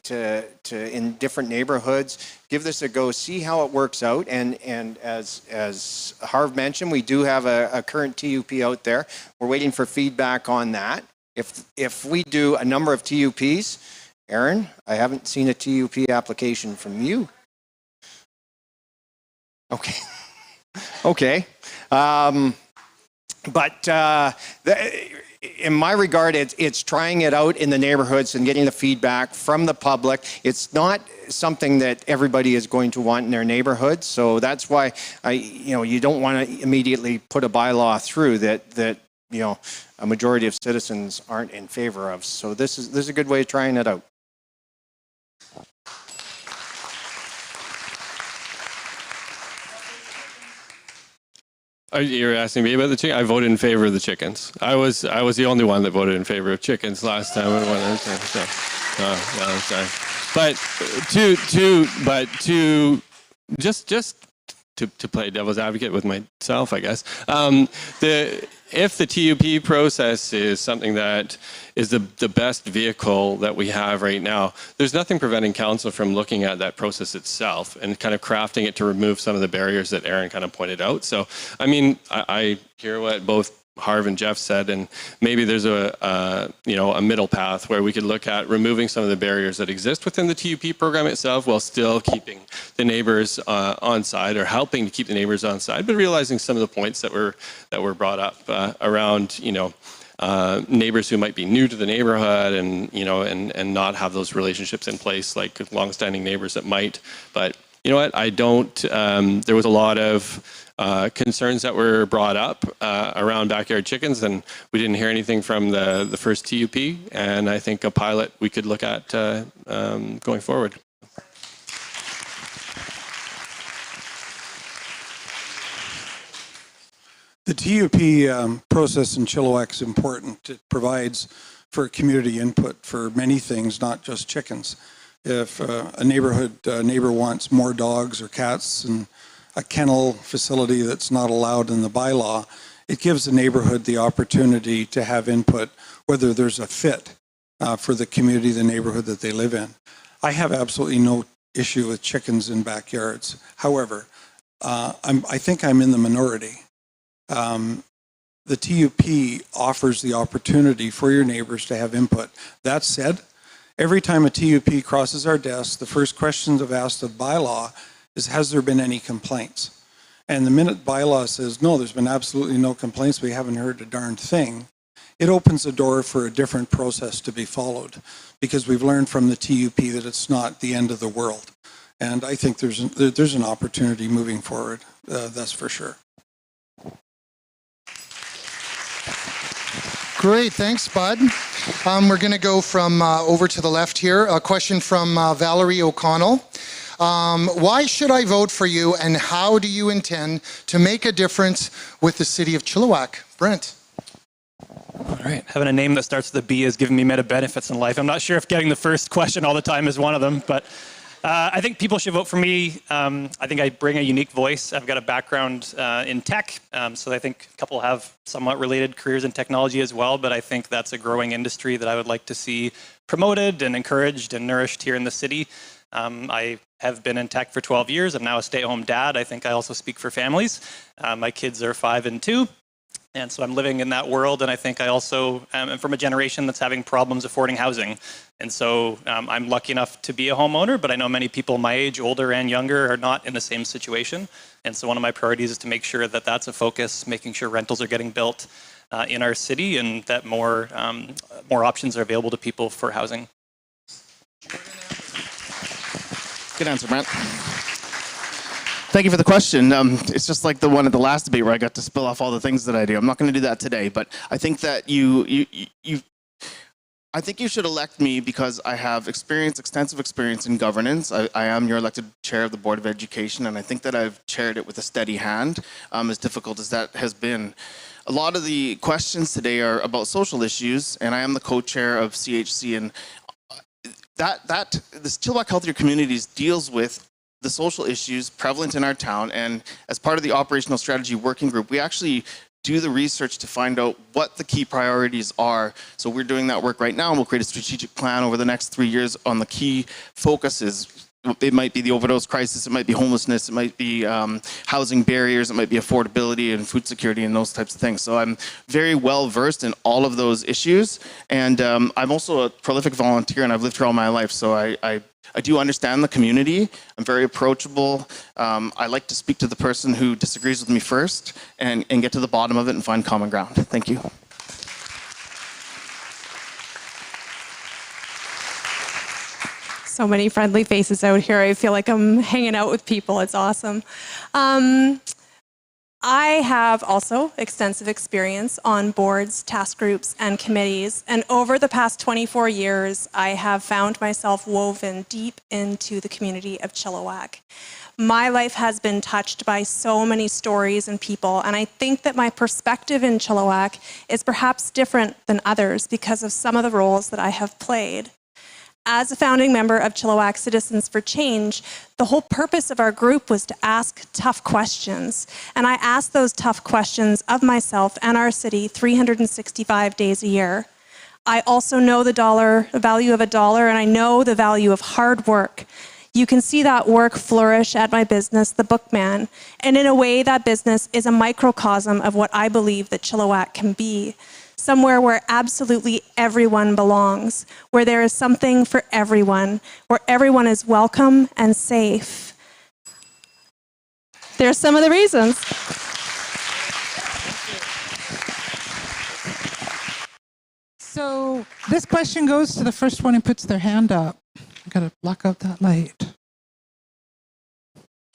in different neighborhoods give this a go, see how it works out. And as Harv mentioned, we do have a current TUP out there. We're waiting for feedback on that. If we do a number of TUPs, Aaron, I haven't seen a TUP application from you. Okay. Okay. In my regard, it's trying it out in the neighborhoods and getting the feedback from the public. It's not something that everybody is going to want in their neighborhood. So that's why you don't want to immediately put a bylaw through that a majority of citizens aren't in favor of. So this is a good way of trying it out. You're asking me about the chicken? I voted in favor of the chickens. I was the only one that voted in favor of chickens last time. To play devil's advocate with myself, I guess. If the TUP process is something that is the best vehicle that we have right now, there's nothing preventing council from looking at that process itself and kind of crafting it to remove some of the barriers that Aaron kind of pointed out. So, I mean, I hear what both Harv and Jeff said, and maybe there's a middle path where we could look at removing some of the barriers that exist within the TUP program itself, while still keeping the neighbors on side, or helping to keep the neighbors on side, but realizing some of the points that were brought up around neighbors who might be new to the neighborhood and not have those relationships in place, like longstanding neighbors that might. But you know what? I don't. There was a lot of concerns that were brought up around backyard chickens, and we didn't hear anything from the first TUP. And I think a pilot we could look at going forward. The TUP process in Chilliwack is important. It provides for community input for many things, not just chickens. If a neighbor wants more dogs or cats and a kennel facility that's not allowed in the bylaw, it gives the neighborhood the opportunity to have input, whether there's a fit for the community, the neighborhood that they live in. I have absolutely no issue with chickens in backyards. However, I think I'm in the minority. The TUP offers the opportunity for your neighbors to have input. That said, every time a TUP crosses our desk, the first questions I've asked of bylaw is, has there been any complaints? And the minute bylaw says, no, there's been absolutely no complaints, we haven't heard a darn thing, it opens the door for a different process to be followed, because we've learned from the TUP that it's not the end of the world. And I think there's an opportunity moving forward, that's for sure. Great, thanks, Bud. We're going to go from over to the left here. A question from Valerie O'Connell. Why should I vote for you, and how do you intend to make a difference with the city of Chilliwack? Brent. All right, having a name that starts with a B has given me many benefits in life. I'm not sure if getting the first question all the time is one of them, but I think people should vote for me. I think I bring a unique voice. I've got a background in tech, so I think a couple have somewhat related careers in technology as well, but I think that's a growing industry that I would like to see promoted and encouraged and nourished here in the city. I have been in tech for 12 years. I'm now a stay-at-home dad. I think I also speak for families. My kids are 5 and 2. And so I'm living in that world, and I think I also am from a generation that's having problems affording housing. And so I'm lucky enough to be a homeowner, but I know many people my age, older and younger, are not in the same situation. And so one of my priorities is to make sure that that's a focus, making sure rentals are getting built in our city, and that more options are available to people for housing. Good answer, Brent. Thank you for the question. It's just like the one at the last debate where I got to spill off all the things that I do. I'm not going to do that today, but I think that I think you should elect me because I have extensive experience in governance. I am your elected chair of the Board of Education, and I think that I've chaired it with a steady hand, as difficult as that has been. A lot of the questions today are about social issues, and I am the co-chair of CHC, and this Chilliwack Healthier Communities deals with the social issues prevalent in our town, and as part of the operational strategy working group, we actually do the research to find out what the key priorities are. So we're doing that work right now, and we'll create a strategic plan over the next 3 years on the key focuses. It might be the overdose crisis, it might be homelessness, it might be housing barriers, it might be affordability and food security and those types of things. So I'm very well versed in all of those issues, and I'm also a prolific volunteer, and I've lived here all my life, so I do understand the community. I'm very approachable. I like to speak to the person who disagrees with me first and get to the bottom of it and find common ground. Thank you. So many friendly faces out here. I feel like I'm hanging out with people. It's awesome. I have also extensive experience on boards, task groups, and committees. And over the past 24 years, I have found myself woven deep into the community of Chilliwack. My life has been touched by so many stories and people, and I think that my perspective in Chilliwack is perhaps different than others because of some of the roles that I have played. As a founding member of Chilliwack Citizens for Change, the whole purpose of our group was to ask tough questions. And I asked those tough questions of myself and our city 365 days a year. I also know the value of a dollar, and I know the value of hard work. You can see that work flourish at my business, The Bookman. And in a way, that business is a microcosm of what I believe that Chilliwack can be. Somewhere where absolutely everyone belongs, where there is something for everyone, where everyone is welcome and safe. There's some of the reasons. So this question goes to the first one who puts their hand up. I gotta block out that light.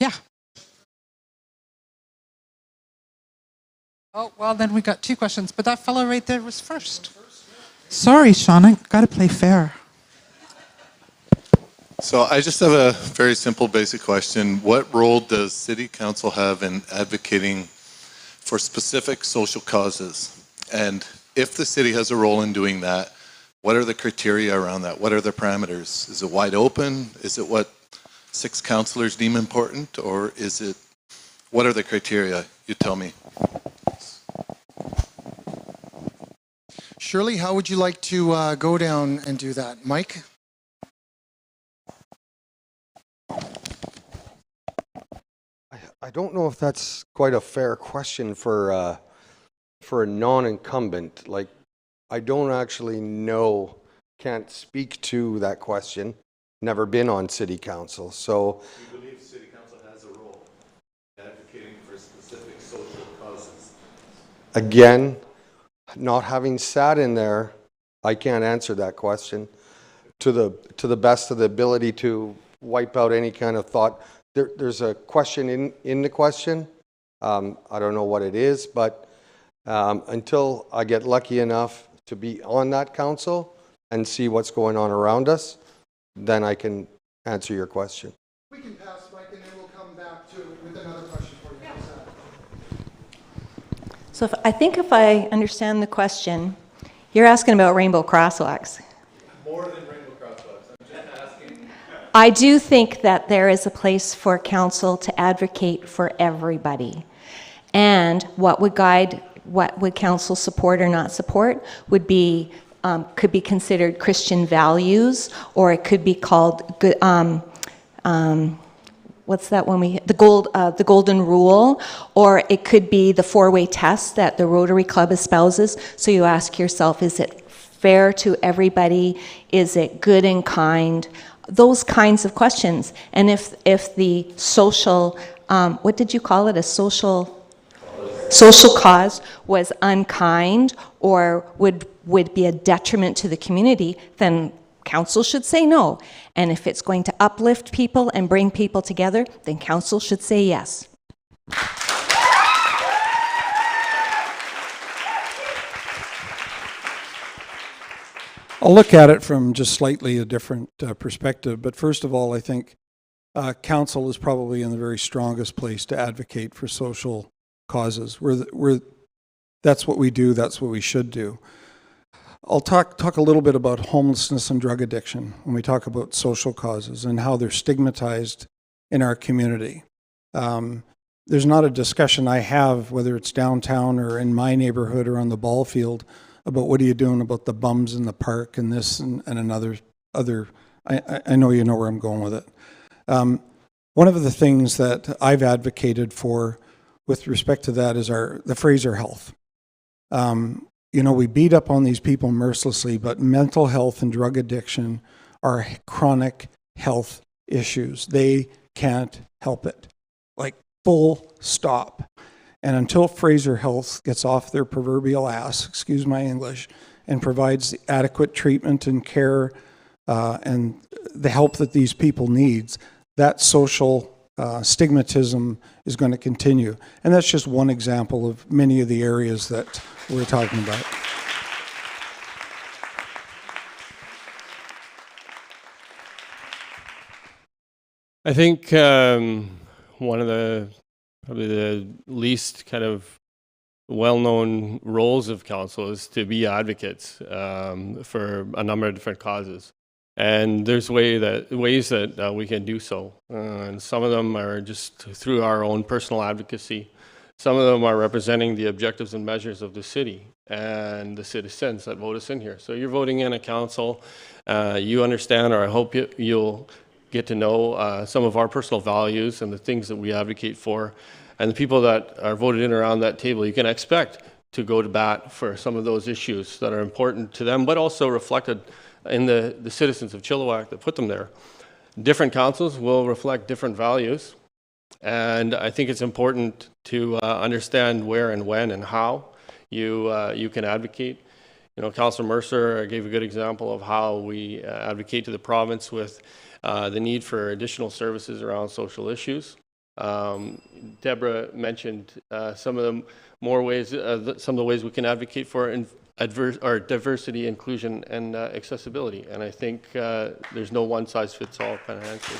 Yeah. Oh, well, then we got two questions, but that fellow right there was first. Sorry, Sean, I gotta play fair. So I just have a very simple, basic question. What role does City Council have in advocating for specific social causes? And if the city has a role in doing that, what are the criteria around that? What are the parameters? Is it wide open? Is it what 6 councillors deem important? Or is it, what are the criteria? You tell me. Shirley, how would you like to go down and do that? Mike? I don't know if that's quite a fair question for a non-incumbent. Like, I don't actually know, can't speak to that question. Never been on city council, so. Do you believe city council has a role advocating for specific social causes? Again, not having sat in there, I can't answer that question to the best of the ability to wipe out any kind of thought. There's a question in the question. I don't know what it is, but until I get lucky enough to be on that council and see what's going on around us, then I can answer your question. We can pass, Mike, and then we'll come back with another question for you. So if I understand the question, you're asking about rainbow crosswalks. More than rainbow crosswalks. I'm just asking. I do think that there is a place for council to advocate for everybody. And what would council support or not support would be, could be considered Christian values, or it could be called good, what's that one the golden rule, or it could be the 4-way test that the Rotary Club espouses. So you ask yourself, is it fair to everybody? Is it good and kind? Those kinds of questions. And if the social, what did you call it? A social cause was unkind or would be a detriment to the community, then council should say no. And if it's going to uplift people and bring people together, then council should say yes. I'll look at it from just slightly a different perspective. But first of all, I think council is probably in the very strongest place to advocate for social causes. That's what we do. That's what we should do. I'll talk a little bit about homelessness and drug addiction when we talk about social causes and how they're stigmatized in our community. There's not a discussion I have, whether it's downtown or in my neighborhood or on the ball field, about what are you doing about the bums in the park and this and another. I know you know where I'm going with it. One of the things that I've advocated for with respect to that is the Fraser Health. You know, we beat up on these people mercilessly, but mental health and drug addiction are chronic health issues. They can't help it. Like, full stop. And until Fraser Health gets off their proverbial ass, excuse my English, and provides adequate treatment and care and the help that these people need, that social stigmatism is going to continue. And that's just one example of many of the areas that we're talking about. I think one of probably the least kind of well-known roles of council is to be advocates for a number of different causes. And there's ways that we can do so. And some of them are just through our own personal advocacy. Some of them are representing the objectives and measures of the city and the citizens that vote us in here. So you're voting in a council, you understand, or I hope you'll get to know some of our personal values and the things that we advocate for. And the people that are voted in around that table, you can expect to go to bat for some of those issues that are important to them, but also reflected in the citizens of Chilliwack that put them there. Different councils will reflect different values, and I think it's important to understand where and when and how you can advocate. You know, Councillor Mercer gave a good example of how we advocate to the province with the need for additional services around social issues. Debra mentioned some of the ways we can advocate for diversity, inclusion, and accessibility. And I think there's no one-size-fits-all kind of answer.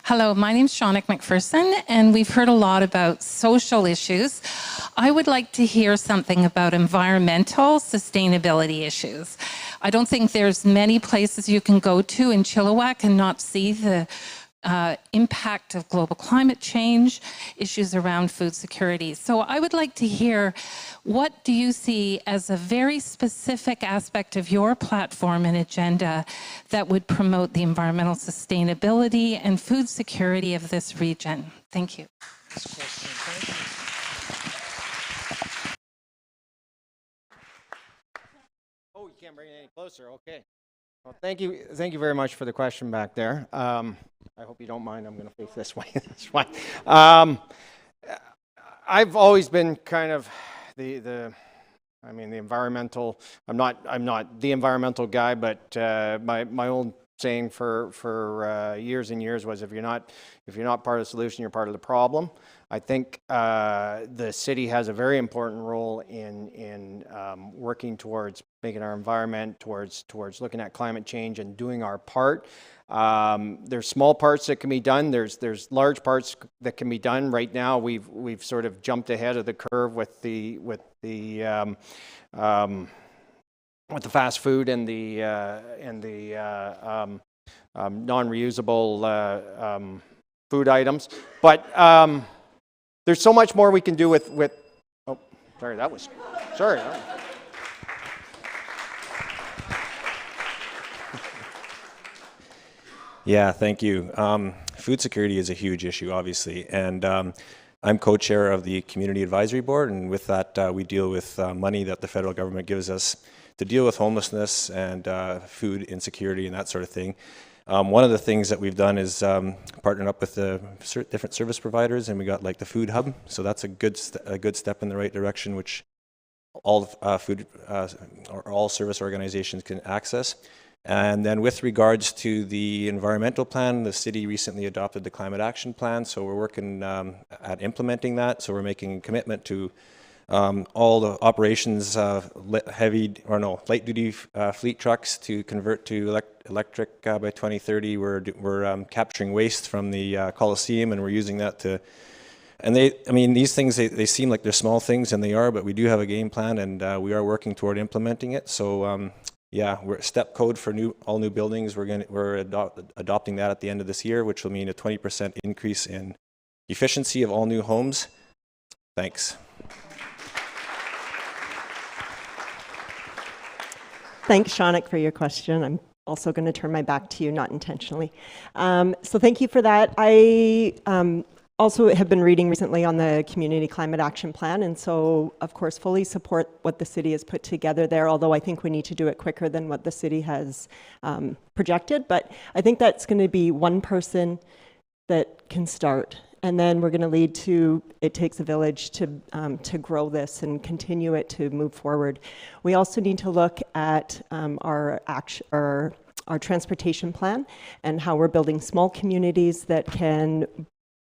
Hello, my name is Shawnick McPherson, and we've heard a lot about social issues. I would like to hear something about environmental sustainability issues. I don't think there's many places you can go to in Chilliwack and not see the impact of global climate change, issues around food security. So I would like to hear, what do you see as a very specific aspect of your platform and agenda that would promote the environmental sustainability and food security of this region? Thank you. Oh, you can't bring it any closer. Okay. Well, thank you very much for the question back there. I hope you don't mind. I'm going to face this way. That's fine. I've always been kind of the environmental. I'm not the environmental guy, but my old saying for years and years was, if you're not part of the solution, you're part of the problem. I think the city has a very important role in working towards making our environment, towards looking at climate change and doing our part. There's small parts that can be done. There's large parts that can be done. Right now, we've sort of jumped ahead of the curve with the fast food and the non-reusable food items, but there's so much more we can do with. Oh, sorry, sorry. Yeah, thank you. Food security is a huge issue, obviously, and I'm co-chair of the Community Advisory Board, and with that we deal with money that the federal government gives us to deal with homelessness and food insecurity and that sort of thing. One of the things that we've done is partnered up with the different service providers, and we got like the food hub. So that's a good step in the right direction, which all food or all service organizations can access. And then with regards to the environmental plan, the city recently adopted the climate action plan, so we're working at implementing that. So we're making a commitment to all the operations, light duty fleet trucks to convert to electric by 2030. We're capturing waste from the Coliseum, and we're using that to. And these things, they seem like they're small things, and they are, but we do have a game plan, and we are working toward implementing it. So yeah, we're step code for all new buildings. We're adopting that at the end of this year, which will mean a 20% increase in efficiency of all new homes. Thanks. Thanks, Shaunak, for your question. I'm also going to turn my back to you, not intentionally. So thank you for that. I also have been reading recently on the Community Climate Action Plan, and so, of course, fully support what the city has put together there, although I think we need to do it quicker than what the city has projected. But I think that's going to be one person that can start. And then we're going to lead to, it takes a village to grow this and continue it to move forward. We also need to look at our transportation plan and how we're building small communities that can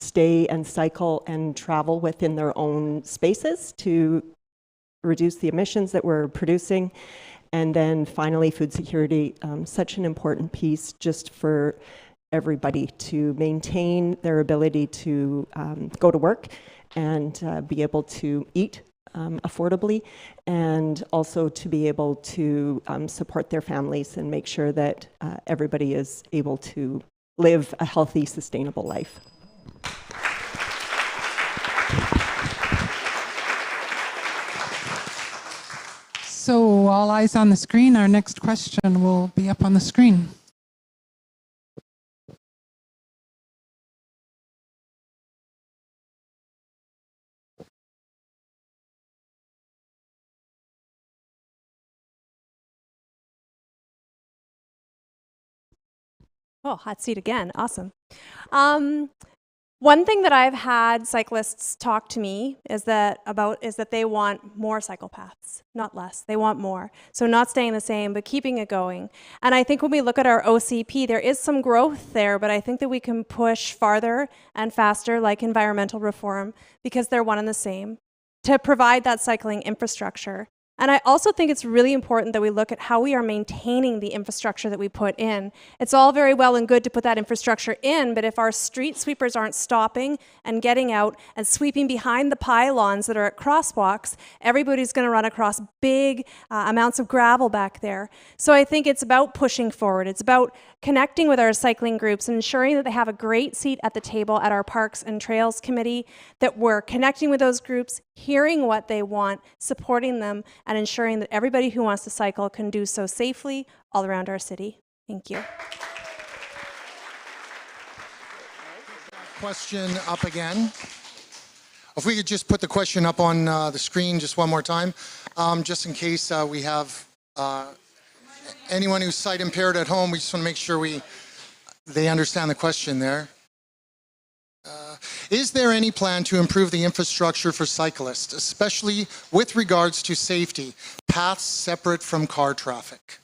stay and cycle and travel within their own spaces to reduce the emissions that we're producing. And then finally, food security, such an important piece just for everybody to maintain their ability to go to work and be able to eat affordably, and also to be able to support their families and make sure that everybody is able to live a healthy, sustainable life. So all eyes on the screen. Our next question will be up on the screen. Oh, hot seat again. Awesome. One thing that I've had cyclists talk to me is that they want more cycle paths, not less. They want more. So not staying the same, but keeping it going. And I think when we look at our OCP, there is some growth there, but I think that we can push farther and faster, like environmental reform, because they're one and the same, to provide that cycling infrastructure. And I also think it's really important that we look at how we are maintaining the infrastructure that we put in. It's all very well and good to put that infrastructure in, but if our street sweepers aren't stopping and getting out and sweeping behind the pylons that are at crosswalks, everybody's going to run across big amounts of gravel back there. So I think it's about pushing forward. It's about connecting with our cycling groups and ensuring that they have a great seat at the table at our Parks and Trails Committee, that we're connecting with those groups, hearing what they want, supporting them, and ensuring that everybody who wants to cycle can do so safely all around our city. Thank you. Question up again. If we could just put the question up on the screen just one more time, just in case we have anyone who's sight impaired at home. We just want to make sure they understand the question there. Is there any plan to improve the infrastructure for cyclists, especially with regards to safety, paths separate from car traffic?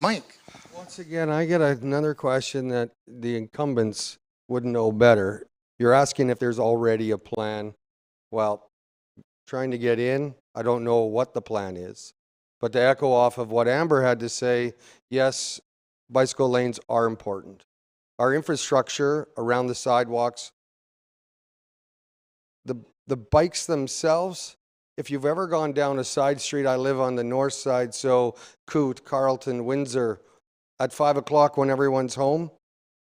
Mike. Once again, I get another question that the incumbents would know better. You're asking if there's already a plan. Well, trying to get in, I don't know what the plan is. But to echo off of what Amber had to say, yes, bicycle lanes are important. Our infrastructure around the sidewalks, the bikes themselves, if you've ever gone down a side street, I live on the north side, so Kloot, Carleton, Windsor, at 5 o'clock when everyone's home,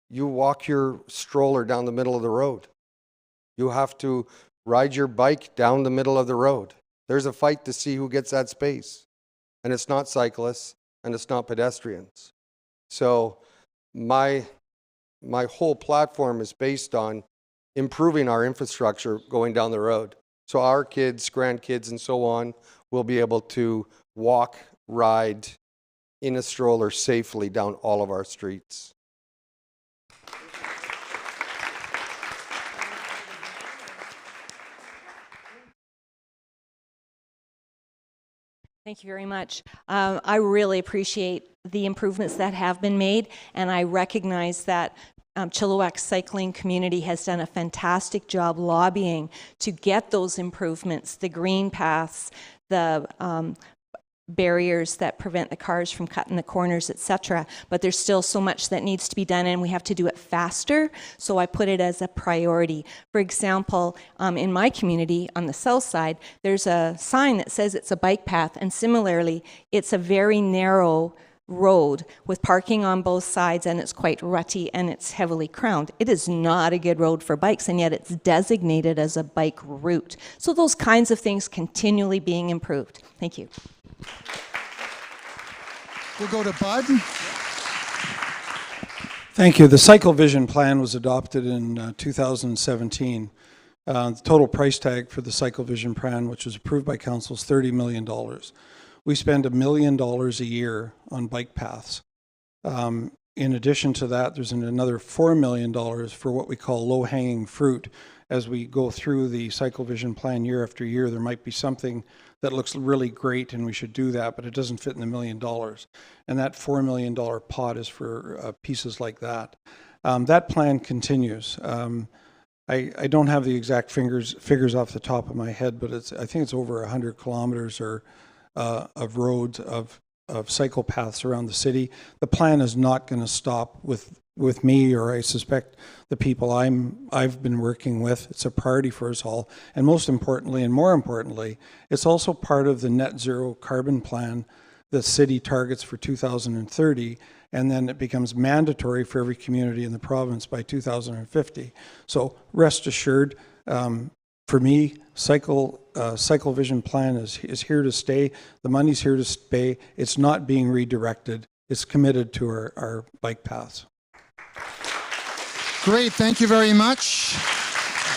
you walk your stroller down the middle of the road. You have to ride your bike down the middle of the road. There's a fight to see who gets that space. And it's not cyclists, and it's not pedestrians. So my whole platform is based on improving our infrastructure going down the road. So our kids, grandkids, and so on will be able to walk, ride in a stroller safely down all of our streets. Thank you very much. I really appreciate the improvements that have been made, and I recognize that Chilliwack cycling community has done a fantastic job lobbying to get those improvements, the green paths, the barriers that prevent the cars from cutting the corners, etc. But there's still so much that needs to be done, and we have to do it faster, so I put it as a priority. For example, in my community on the south side, there's a sign that says it's a bike path, and similarly, it's a very narrow road with parking on both sides, and it's quite rutty and it's heavily crowned. It is not a good road for bikes, and yet it's designated as a bike route. So those kinds of things continually being improved. Thank you. We'll go to Bud. Thank you. The Cycle Vision Plan was adopted in 2017. The total price tag for the Cycle Vision Plan, which was approved by council, is $30 million. We spend $1 million a year on bike paths. In addition to that, there's another $4 million for what we call low-hanging fruit. As we go through the Cycle Vision Plan year after year, there might be something that looks really great and we should do that, but it doesn't fit in the $1 million. And that $4 million pot is for pieces like that. That plan continues. I don't have the exact figures off the top of my head, but I think it's over 100 kilometers of roads, of cycle paths around the city. The plan is not going to stop with me, or I suspect the people I've been working with. It's a priority for us all. And most importantly, and more importantly, it's also part of the net zero carbon plan the city targets for 2030, and then it becomes mandatory for every community in the province by 2050. So rest assured, for me, Cycle Vision Plan is here to stay. The money's here to stay. It's not being redirected. It's committed to our bike paths. Great, thank you very much.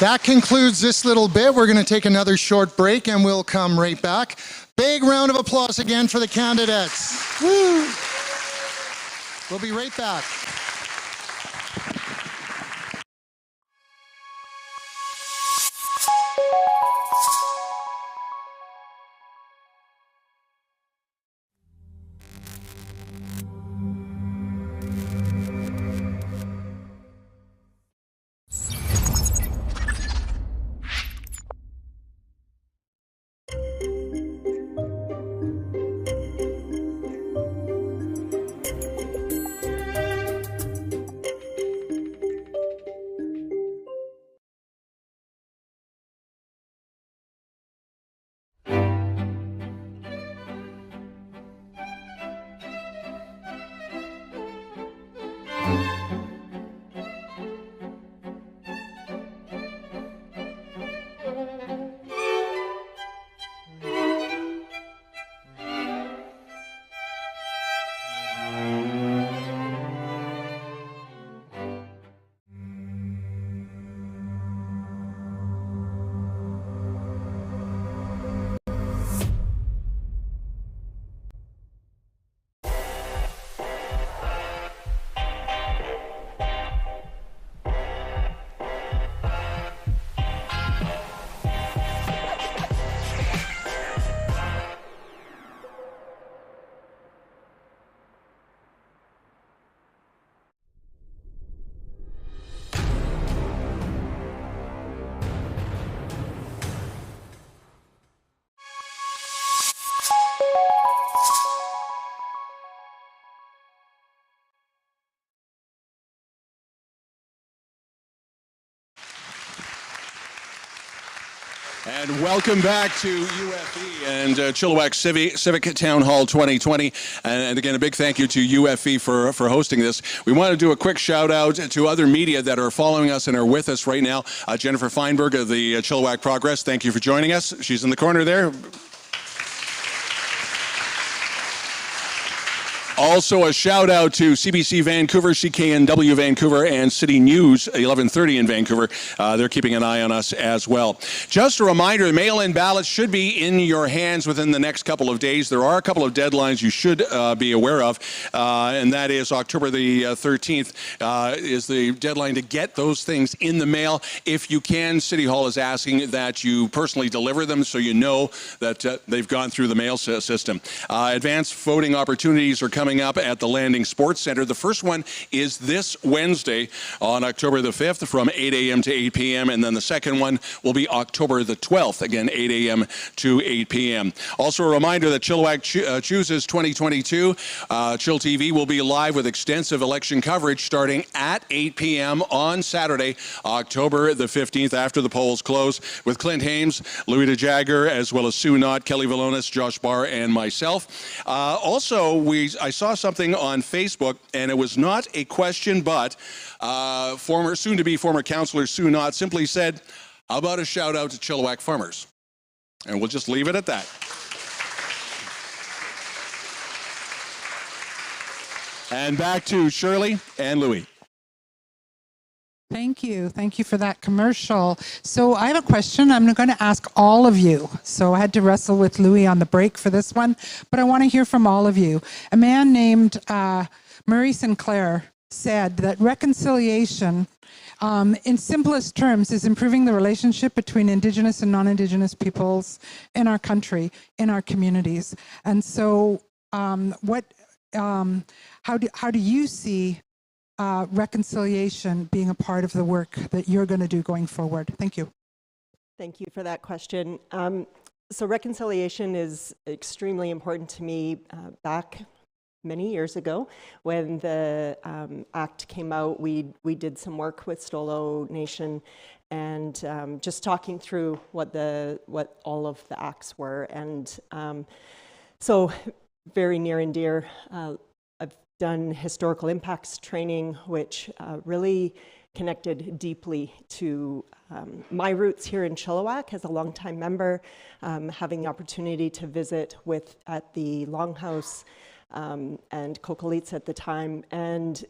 That concludes this little bit. We're going to take another short break and we'll come right back. Big round of applause again for the candidates. Woo! We'll be right back. And welcome back to UFE and Chilliwack CIVIC Townhall 2020. And again, a big thank you to UFE for hosting this. We want to do a quick shout out to other media that are following us and are with us right now. Jennifer Feinberg of the Chilliwack Progress, thank you for joining us. She's in the corner there. Also, a shout out to CBC Vancouver, CKNW Vancouver, and City News 1130 in Vancouver. They're keeping an eye on us as well. Just a reminder, mail-in ballots should be in your hands within the next couple of days. There are a couple of deadlines you should be aware of, and that is October the 13th is the deadline to get those things in the mail. If you can, City Hall is asking that you personally deliver them so you know that they've gone through the mail system. Advanced voting opportunities are coming up at the Landing Sports Center. The first one is this Wednesday on October the 5th from 8 a.m. to 8 p.m. And then the second one will be October the 12th, again, 8 a.m. to 8 p.m. Also a reminder that Chilliwack Chooses 2022. chillTV will be live with extensive election coverage starting at 8 p.m. on Saturday, October the 15th, after the polls close, with Clint Hames, Louis Jagger, as well as Sue Knott, Kelly Valonis, Josh Barr, and myself. Also, I saw something on Facebook, and it was not a question, but soon-to-be former councillor Sue Knott simply said, how about a shout-out to Chilliwack farmers? And we'll just leave it at that. And back to Shirley and Louis. Thank you. Thank you for that commercial. So I have a question I'm going to ask all of you. So I had to wrestle with Louis on the break for this one, but I want to hear from all of you. A man named Murray Sinclair said that reconciliation, in simplest terms, is improving the relationship between Indigenous and non-Indigenous peoples in our country, in our communities. And so how do you see reconciliation being a part of the work that you're going to do going forward? Thank you. Thank you for that question. So reconciliation is extremely important to me. Back many years ago, when the Act came out, we did some work with Stolo Nation and just talking through what all of the acts were. And so very near and dear, I've done historical impacts training, which really connected deeply to my roots here in Chilliwack as a longtime member, having the opportunity to visit at the Longhouse and Cocolitz at the time. And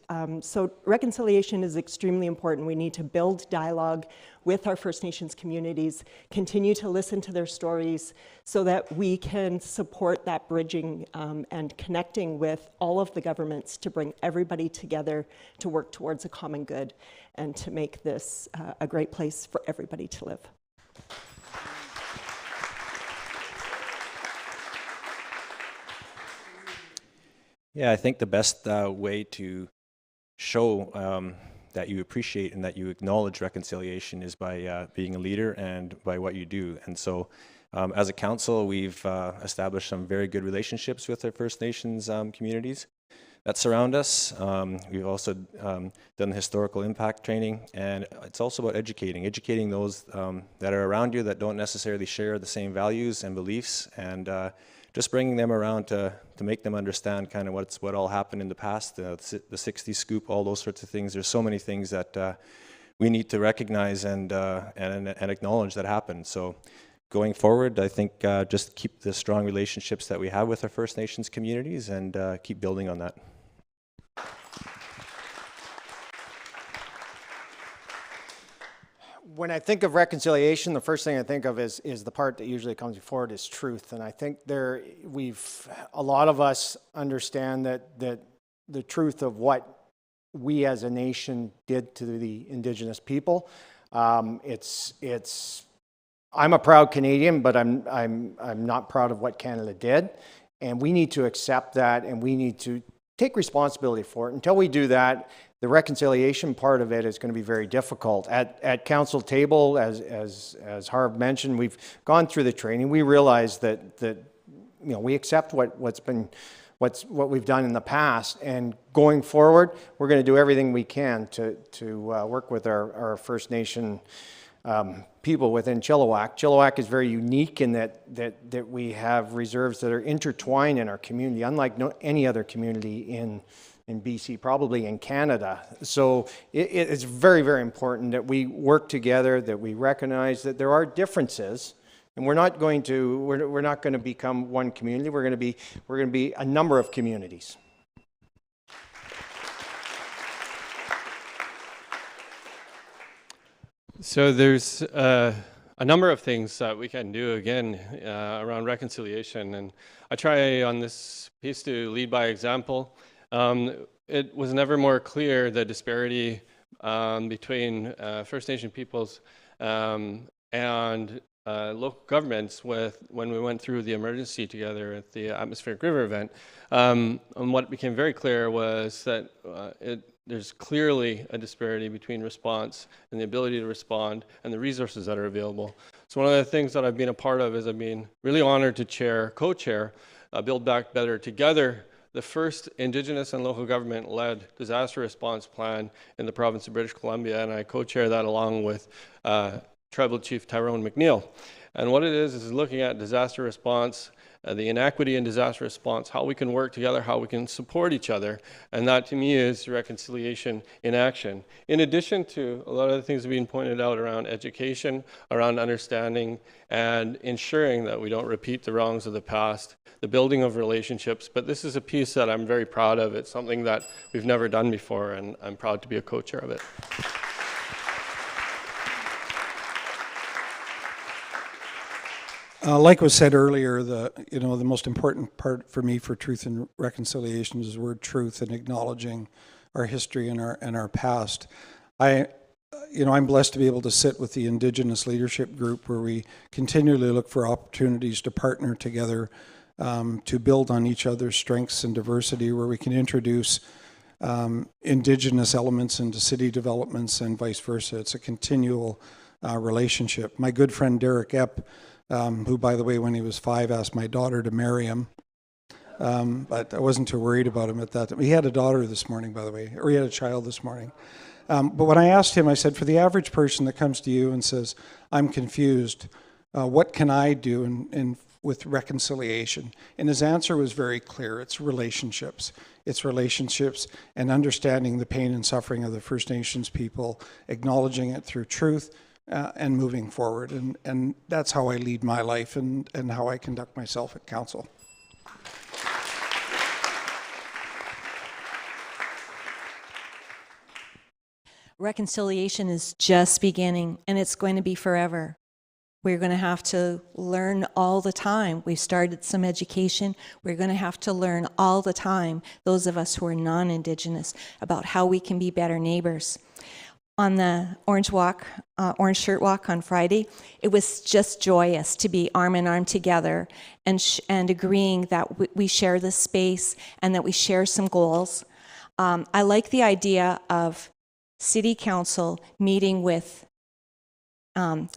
so reconciliation is extremely important. We need to build dialogue with our First Nations communities, continue to listen to their stories so that we can support that bridging and connecting with all of the governments to bring everybody together to work towards a common good and to make this a great place for everybody to live. Yeah, I think the best way to show that you appreciate and that you acknowledge reconciliation is by being a leader and by what you do. And so as a council, we've established some very good relationships with our First Nations communities that surround us. We've also done historical impact training, and it's also about educating those that are around you that don't necessarily share the same values and beliefs, and just bringing them around to make them understand kind of what all happened in the past, the 60s scoop, all those sorts of things. There's so many things that we need to recognize and acknowledge that happened. So going forward, I think just keep the strong relationships that we have with our First Nations communities and keep building on that. When I think of reconciliation, the first thing I think of is the part that usually comes before it is truth. And I think a lot of us understand that the truth of what we as a nation did to the Indigenous people. I'm a proud Canadian, but I'm not proud of what Canada did. And we need to accept that, and we need to take responsibility for it. Until we do that, the reconciliation part of it is going to be very difficult. At council table, as Harv mentioned, we've gone through the training. We realize that we accept what we've done in the past, and going forward, we're going to do everything we can to work with our First Nation people within Chilliwack. Chilliwack is very unique in that we have reserves that are intertwined in our community, unlike any other community in BC, probably in Canada. So it's very, very important that we work together, that we recognize that there are differences, and we're not going to become one community. We're going to be a number of communities. So there's a number of things that we can do, again, around reconciliation. And I try on this piece to lead by example. It was never more clear, the disparity between First Nation peoples and local governments when we went through the emergency together at the Atmospheric River event. And what became very clear was that there's clearly a disparity between response and the ability to respond and the resources that are available. So one of the things that I've been a part of is I've been really honored to co-chair Build Back Better Together, the first Indigenous and local government-led disaster response plan in the province of British Columbia, and I co-chair that along with Tribal Chief Tyrone McNeil. And what it is looking at disaster response, the inequity in disaster response, how we can work together, how we can support each other, and that to me is reconciliation in action. In addition to a lot of the things that have been pointed out around education, around understanding and ensuring that we don't repeat the wrongs of the past, the building of relationships, but this is a piece that I'm very proud of. It's something that we've never done before, and I'm proud to be a co-chair of it. Like was said earlier, the most important part for me for truth and reconciliation is the word truth and acknowledging our history and our past. I'm blessed to be able to sit with the Indigenous leadership group where we continually look for opportunities to partner together, to build on each other's strengths and diversity, where we can introduce Indigenous elements into city developments and vice versa. It's a continual relationship. My good friend Derek Epp, who, by the way, when he was 5, asked my daughter to marry him. But I wasn't too worried about him at that time. He had a daughter this morning, by the way, or he had a child this morning. But when I asked him, I said, for the average person that comes to you and says, I'm confused, what can I do with reconciliation? And his answer was very clear. It's relationships. It's relationships and understanding the pain and suffering of the First Nations people, acknowledging it through truth, and moving forward. And that's how I lead my life and how I conduct myself at council. Reconciliation is just beginning, and it's going to be forever. We're going to have to learn all the time. We've started some education. We're going to have to learn all the time, those of us who are non-Indigenous, about how we can be better neighbors. On the Orange Shirt Walk on Friday, it was just joyous to be arm in arm together and agreeing that we share this space and that we share some goals. I like the idea of City Council meeting with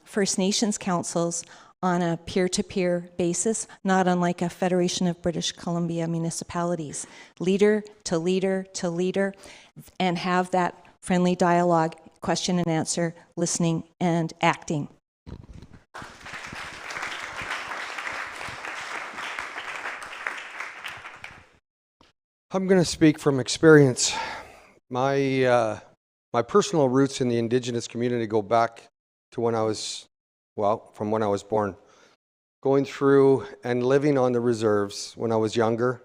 First Nations councils on a peer-to-peer basis, not unlike a Federation of British Columbia municipalities, leader to leader to leader, and have that friendly dialogue, question and answer, listening and acting. I'm going to speak from experience. My personal roots in the Indigenous community go back to when I was, from when I was born. Going through and living on the reserves when I was younger.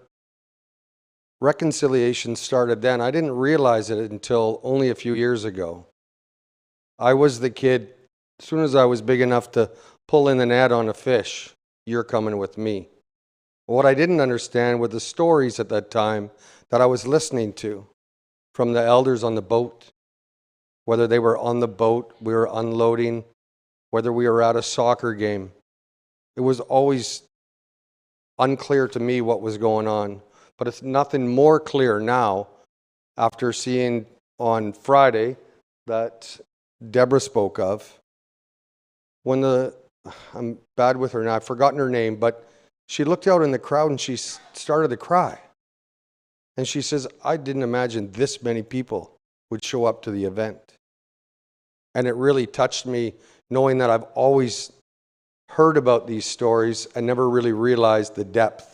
Reconciliation started then. I didn't realize it until only a few years ago. I was the kid, as soon as I was big enough to pull in the net on a fish, you're coming with me. What I didn't understand were the stories at that time that I was listening to from the elders on the boat. Whether they were on the boat, we were unloading, whether we were at a soccer game. It was always unclear to me what was going on. But it's nothing more clear now after seeing on Friday that Debra spoke of. I'm bad with her now, I've forgotten her name, but she looked out in the crowd and she started to cry. And she says, I didn't imagine this many people would show up to the event. And it really touched me, knowing that I've always heard about these stories and never really realized the depth.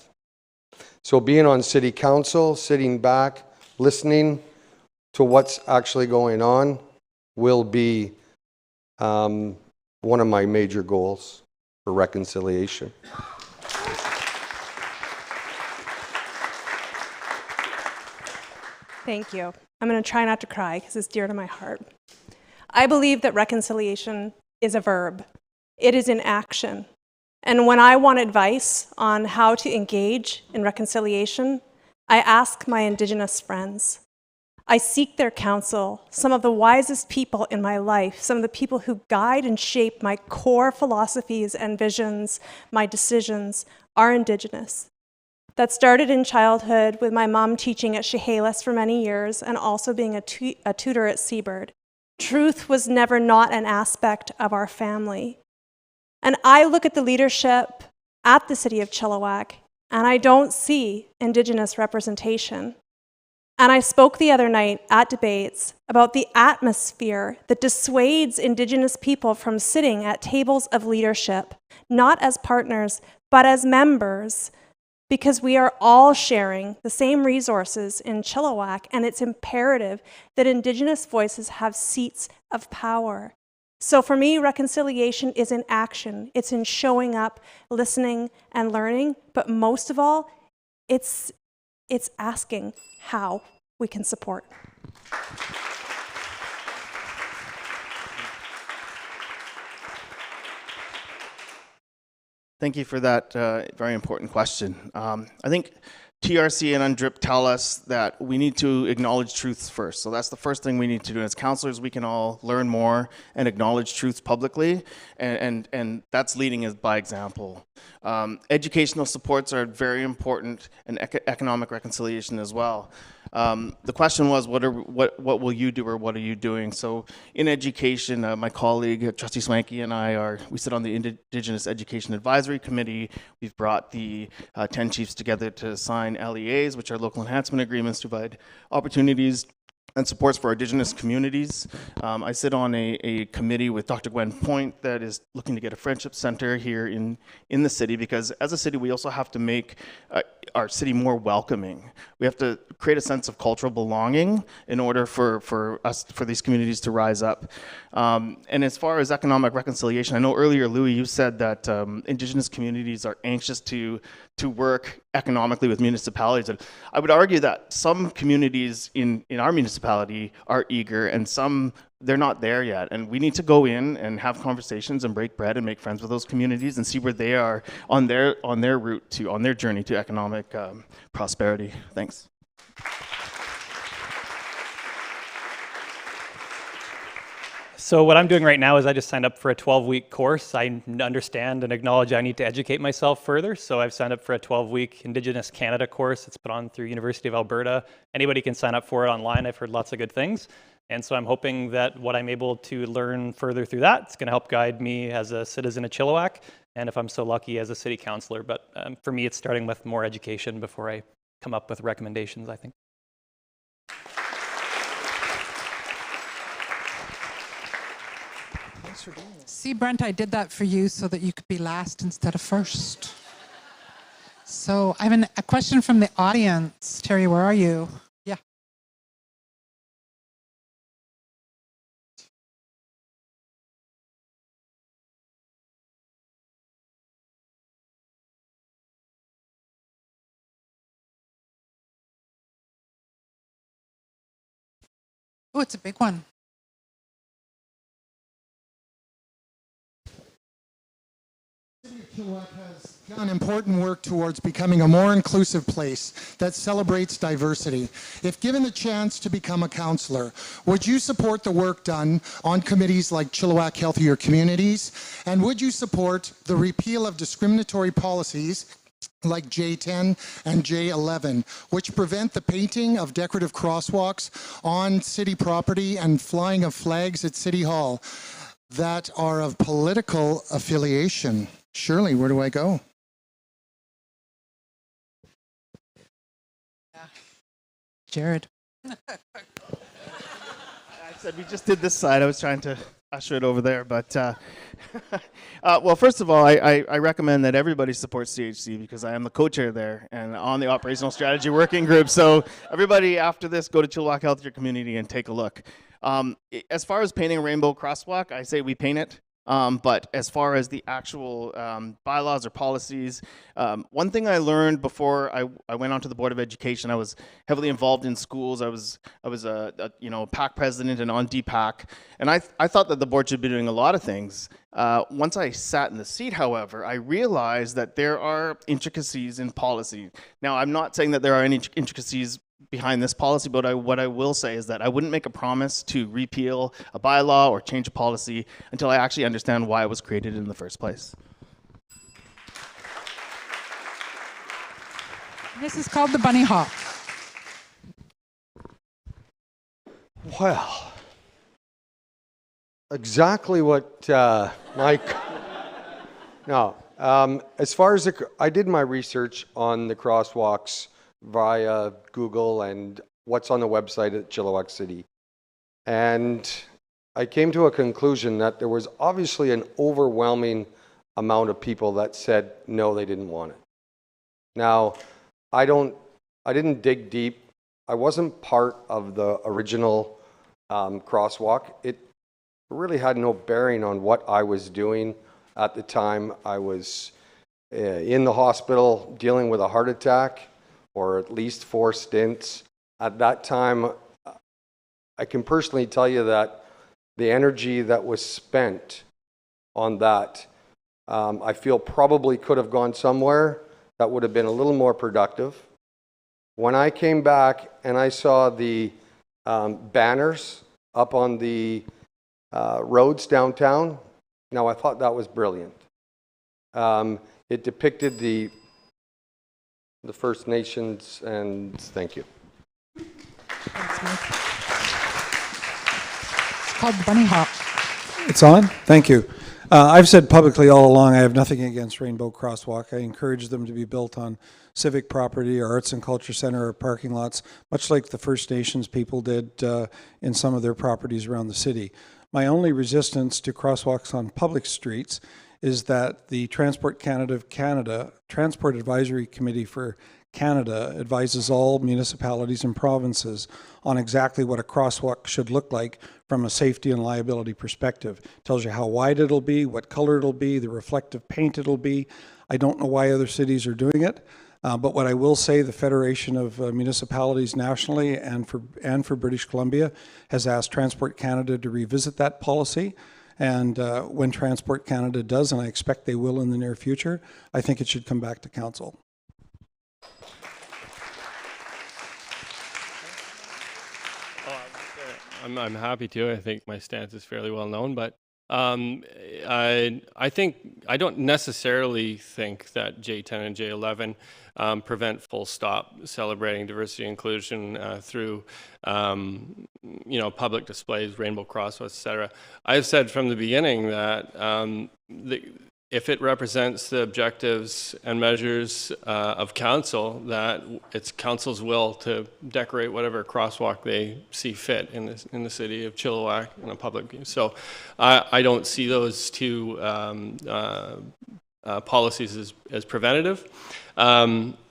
So being on City Council, sitting back, listening to what's actually going on will be one of my major goals for reconciliation. Thank you. I'm going to try not to cry because it's dear to my heart. I believe that reconciliation is a verb. It is in action. And when I want advice on how to engage in reconciliation, I ask my Indigenous friends. I seek their counsel, some of the wisest people in my life, some of the people who guide and shape my core philosophies and visions, my decisions, are Indigenous. That started in childhood with my mom teaching at Chehalis for many years and also being a tutor at Seabird. Truth was never not an aspect of our family. And I look at the leadership at the City of Chilliwack and I don't see Indigenous representation. And I spoke the other night at debates about the atmosphere that dissuades Indigenous people from sitting at tables of leadership, not as partners, but as members, because we are all sharing the same resources in Chilliwack, and it's imperative that Indigenous voices have seats of power. So for me, reconciliation is in action. It's in showing up, listening, and learning, but most of all, it's asking how we can support. Thank you for that very important question. I think TRC and UNDRIP tell us that we need to acknowledge truths first. So that's the first thing we need to do. As counselors, we can all learn more and acknowledge truths publicly, and that's leading us by example. Educational supports are very important, and economic reconciliation as well. The question was, what will you do, or what are you doing? So in education, my colleague, Trustee Swanky, and we sit on the Indigenous Education Advisory Committee. We've brought the 10 chiefs together to sign LEAs, which are local enhancement agreements to provide opportunities and supports for Indigenous communities. I sit on a committee with Dr. Gwen Point that is looking to get a friendship center here in the city, because as a city, we also have to make our city more welcoming. We have to create a sense of cultural belonging in order for these communities to rise up. And as far as economic reconciliation, I know earlier, Louis, you said that Indigenous communities are anxious to work economically with municipalities. And I would argue that some communities in our municipality are eager, and some, they're not there yet. And we need to go in and have conversations and break bread and make friends with those communities and see where they are on their route on their journey to economic prosperity. Thanks. So what I'm doing right now is I just signed up for a 12-week course. I understand and acknowledge I need to educate myself further, so I've signed up for a 12-week Indigenous Canada course. It's put on through University of Alberta. Anybody can sign up for it online. I've heard lots of good things. And so I'm hoping that what I'm able to learn further through that, it's going to help guide me as a citizen of Chilliwack, and if I'm so lucky, as a city councillor. But for me, it's starting with more education before I come up with recommendations, I think. Thanks for doing this. See, Brent, I did that for you so that you could be last instead of first. So I have a question from the audience. Terry, where are you? Yeah. Oh, it's a big one. Chilliwack has done important work towards becoming a more inclusive place that celebrates diversity. If given the chance to become a councillor, would you support the work done on committees like Chilliwack Healthier Communities? And would you support the repeal of discriminatory policies like J10 and J11, which prevent the painting of decorative crosswalks on city property and flying of flags at City Hall that are of political affiliation? Shirley, where do I go? Jared. I said we just did this side. I was trying to usher it over there, but well, first of all, I recommend that everybody supports CHC because I am the co-chair there and on the operational strategy working group. So everybody after this, go to Chilliwack Healthier Community and take a look. As far as painting a rainbow crosswalk, I say we paint it. But as far as the actual bylaws or policies, one thing I learned before I went onto the Board of Education, I was heavily involved in schools. I was a PAC president and on DPAC, and I thought that the board should be doing a lot of things. Once I sat in the seat, however, I realized that there are intricacies in policy. Now, I'm not saying that there are any intricacies behind this policy, but what I will say is that I wouldn't make a promise to repeal a bylaw or change a policy until I actually understand why it was created in the first place. This is called the bunny hop. Well, exactly what Mike. No, as far as I did my research on the crosswalks via Google and what's on the website at Chilliwack City, and I came to a conclusion that there was obviously an overwhelming amount of people that said no, they didn't want it. Now, I didn't dig deep. I wasn't part of the original crosswalk. It really had no bearing on what I was doing at the time. I was in the hospital dealing with a heart attack for at least 4 stints. At that time, I can personally tell you that the energy that was spent on that, I feel probably could have gone somewhere that would have been a little more productive. When I came back and I saw the banners up on the roads downtown, now I thought that was brilliant. It depicted the First Nations, and thank you. It's called the bunny hop. It's on? Thank you. I've said publicly all along I have nothing against Rainbow Crosswalk. I encourage them to be built on civic property or arts and culture center or parking lots, much like the First Nations people did in some of their properties around the city. My only resistance to crosswalks on public streets is that the Transport Advisory Committee for Canada advises all municipalities and provinces on exactly what a crosswalk should look like from a safety and liability perspective. It tells you how wide it'll be, what color it'll be, the reflective paint it'll be. I don't know why other cities are doing it, but what I will say, the Federation of Municipalities nationally and for British Columbia has asked Transport Canada to revisit that policy. And when Transport Canada does, and I expect they will in the near future, I think it should come back to council. I'm happy to. I think my stance is fairly well known, but I don't necessarily think that J10 and J11 prevent full stop celebrating diversity and inclusion through public displays, rainbow crosswalks, etc. I've said from the beginning that if it represents the objectives and measures of council, that it's council's will to decorate whatever crosswalk they see fit in the city of Chilliwack in a public view. So I don't see those two policies as preventative.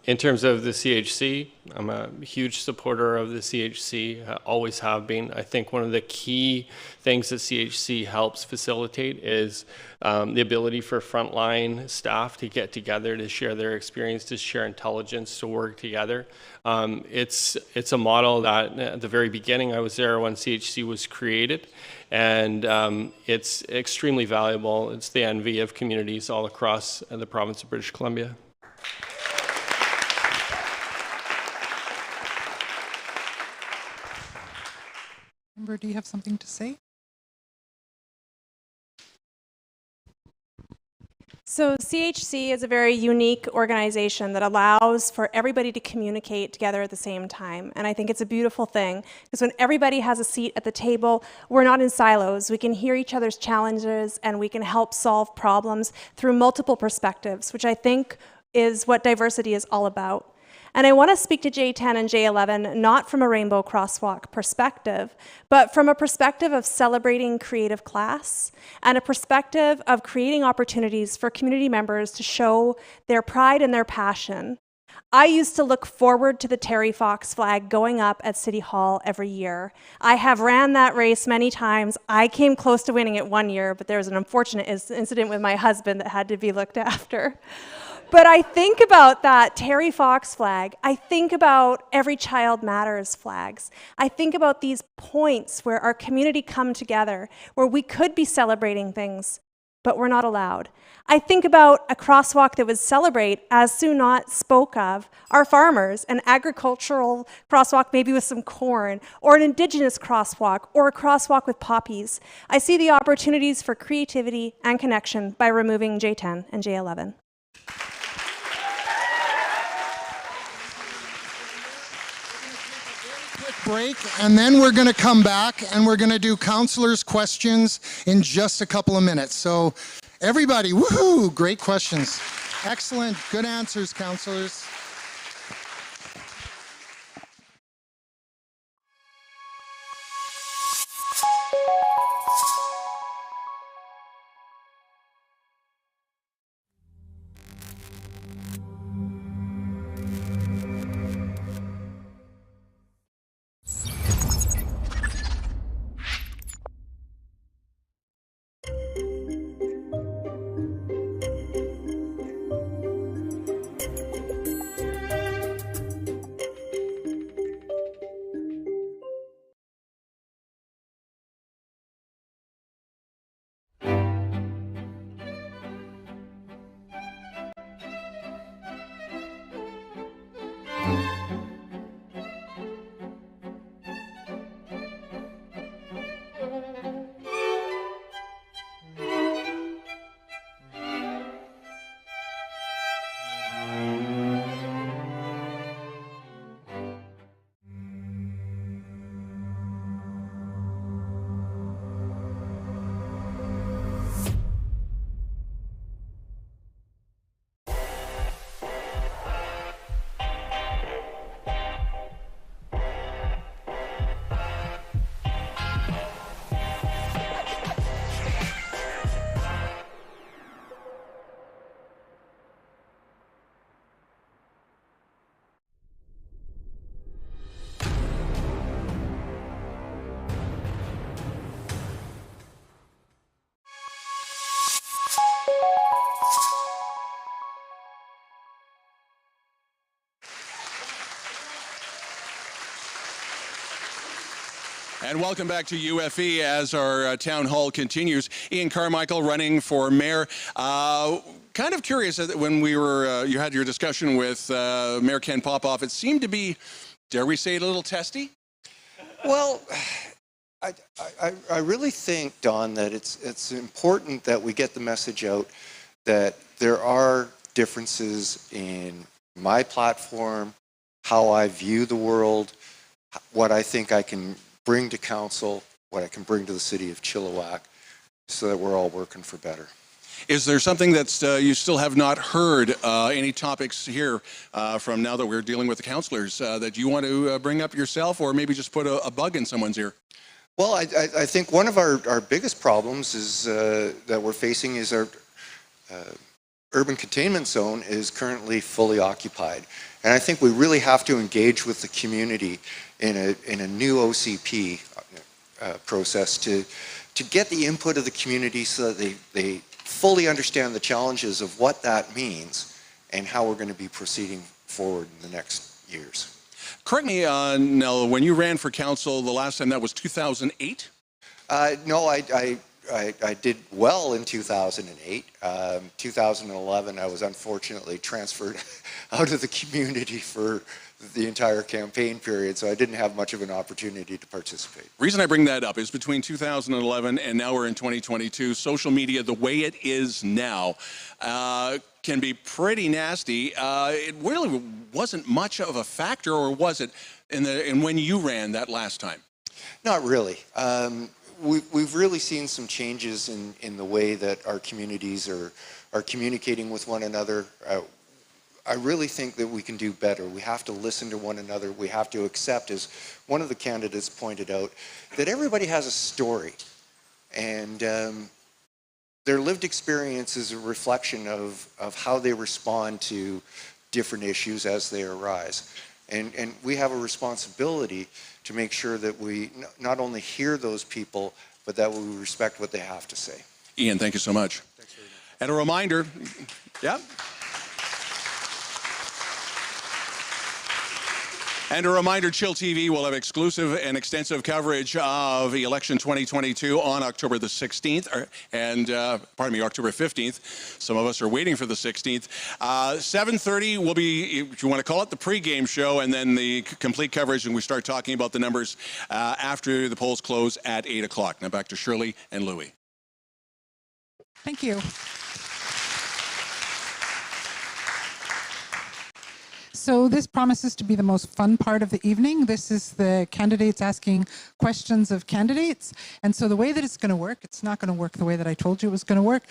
In terms of the CHC, I'm a huge supporter of the CHC, always have been. I think one of the key things that CHC helps facilitate is the ability for frontline staff to get together, to share their experience, to share intelligence, to work together. It's a model that at the very beginning, I was there when CHC was created, and it's extremely valuable. It's the envy of communities all across the province of British Columbia. Amber, do you have something to say? So CHC is a very unique organization that allows for everybody to communicate together at the same time. And I think it's a beautiful thing, because when everybody has a seat at the table, we're not in silos. We can hear each other's challenges and we can help solve problems through multiple perspectives, which I think is what diversity is all about. And I want to speak to J10 and J11 not from a rainbow crosswalk perspective, but from a perspective of celebrating creative class and a perspective of creating opportunities for community members to show their pride and their passion I used to look forward to the Terry Fox flag going up at City Hall every year. I have ran that race many times. I came close to winning it one year, but there was an unfortunate incident with my husband that had to be looked after. But I think about that Terry Fox flag. I think about Every Child Matters flags. I think about these points where our community come together, where we could be celebrating things, but we're not allowed. I think about a crosswalk that would celebrate, as Sunat spoke of, our farmers, an agricultural crosswalk maybe with some corn, or an Indigenous crosswalk, or a crosswalk with poppies. I see the opportunities for creativity and connection by removing J10 and J11. Break, and then we're going to come back and we're going to do councillors' questions in just a couple of minutes. So everybody, woohoo, great questions. Excellent, good answers, councillors. And welcome back to UFE as our town hall continues. Ian Carmichael running for mayor. Kind of curious when we were, you had your discussion with Mayor Ken Popov. It seemed to be, dare we say, a little testy? Well, I really think, Don, that it's important that we get the message out that there are differences in my platform, how I view the world, what I think I can bring to council, what I can bring to the city of Chilliwack, so that we're all working for better. Is there something that you still have not heard, any topics here from now that we're dealing with the councillors that you want to bring up yourself, or maybe just put a bug in someone's ear? Well, I think one of our biggest problems is that we're facing is our urban containment zone is currently fully occupied. And I think we really have to engage with the community in a new OCP process to get the input of the community so that they fully understand the challenges of what that means and how we're going to be proceeding forward in the next years. Correct me, Nell, when you ran for council the last time, that was 2008? No, I did well in 2008. 2011, I was unfortunately transferred out of the community for the entire campaign period, so I didn't have much of an opportunity to participate. The reason I bring that up is between 2011 and now we're in 2022, social media, the way it is now, can be pretty nasty. It really wasn't much of a factor, or was it, in when you ran that last time? Not really. We've really seen some changes in the way that our communities are communicating with one another. I really think that we can do better. We have to listen to one another. We have to accept, as one of the candidates pointed out, that everybody has a story. And their lived experience is a reflection of how they respond to different issues as they arise. And we have a responsibility to make sure that we not only hear those people, but that we respect what they have to say. Ian, thank you so much. Thanks very much. And a reminder, yeah. And a reminder, chillTV will have exclusive and extensive coverage of election 2022 on October the 16th, October 15th. Some of us are waiting for the 16th. 7:30 will be, if you want to call it, the pre-game show, and then the complete coverage, and we start talking about the numbers after the polls close at 8 o'clock. Now back to Shirley and Louis. Thank you. So this promises to be the most fun part of the evening. This is the candidates asking questions of candidates. And so the way that it's going to work, it's not going to work the way that I told you it was going to work.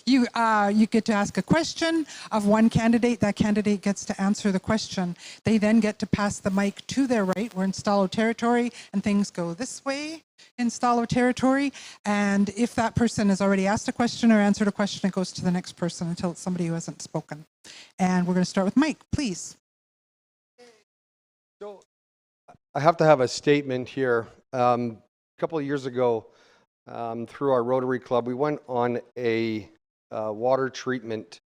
You get to ask a question of one candidate. That candidate gets to answer the question. They then get to pass the mic to their right. We're in Stalo territory, and things go this way in Stalo territory. And if that person has already asked a question or answered a question, it goes to the next person until it's somebody who hasn't spoken. And we're going to start with Mike, please. So I have to have a statement here. A couple of years ago, through our Rotary Club, we went on a water treatment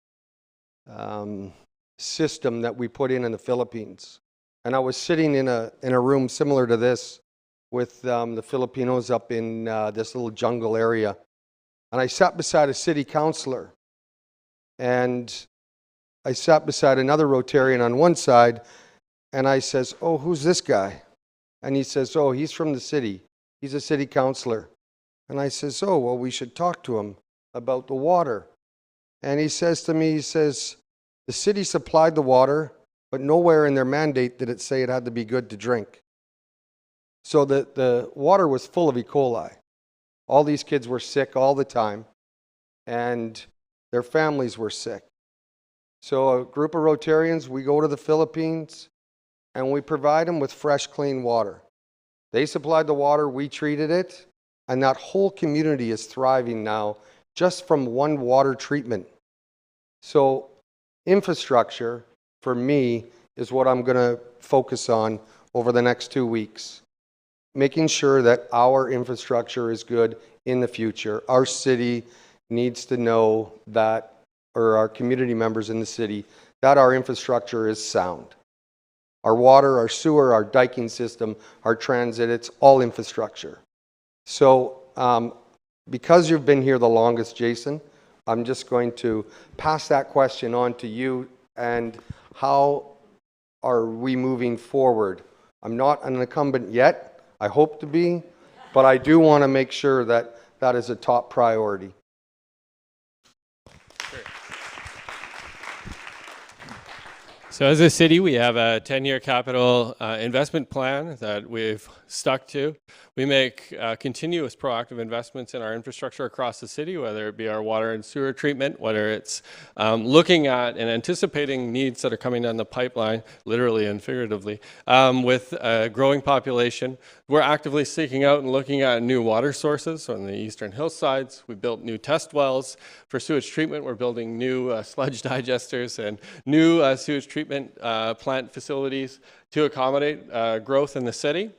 system that we put in the Philippines. And I was sitting in a room similar to this with the Filipinos up in this little jungle area. And I sat beside a city councilor. And I sat beside another Rotarian on one side, and I says, "Oh, who's this guy?" And he says, "Oh, he's from the city. He's a city councilor." And I says, "Oh, well, we should talk to him about the water." And he says to me, he says, "The city supplied the water, but nowhere in their mandate did it say it had to be good to drink." So the water was full of E. coli. All these kids were sick all the time, and their families were sick. So a group of Rotarians, we go to the Philippines, and we provide them with fresh, clean water. They supplied the water, we treated it, and that whole community is thriving now just from one water treatment. So infrastructure, for me, is what I'm going to focus on over the next 2 weeks. Making sure that our infrastructure is good in the future. Our city needs to know that, or our community members in the city, that our infrastructure is sound. Our water, our sewer, our diking system, our transit, it's all infrastructure. So because you've been here the longest, Jason, I'm just going to pass that question on to you, and how are we moving forward? I'm not an incumbent yet. I hope to be, but I do want to make sure that that is a top priority. So as a city, we have a 10-year capital investment plan that we've stuck to. We make continuous proactive investments in our infrastructure across the city, whether it be our water and sewer treatment, whether it's looking at and anticipating needs that are coming down the pipeline, literally and figuratively, with a growing population. We're actively seeking out and looking at new water sources on the eastern hillsides. We built new test wells for sewage treatment. We're building new sludge digesters and new sewage treatment plant facilities to accommodate growth in the city.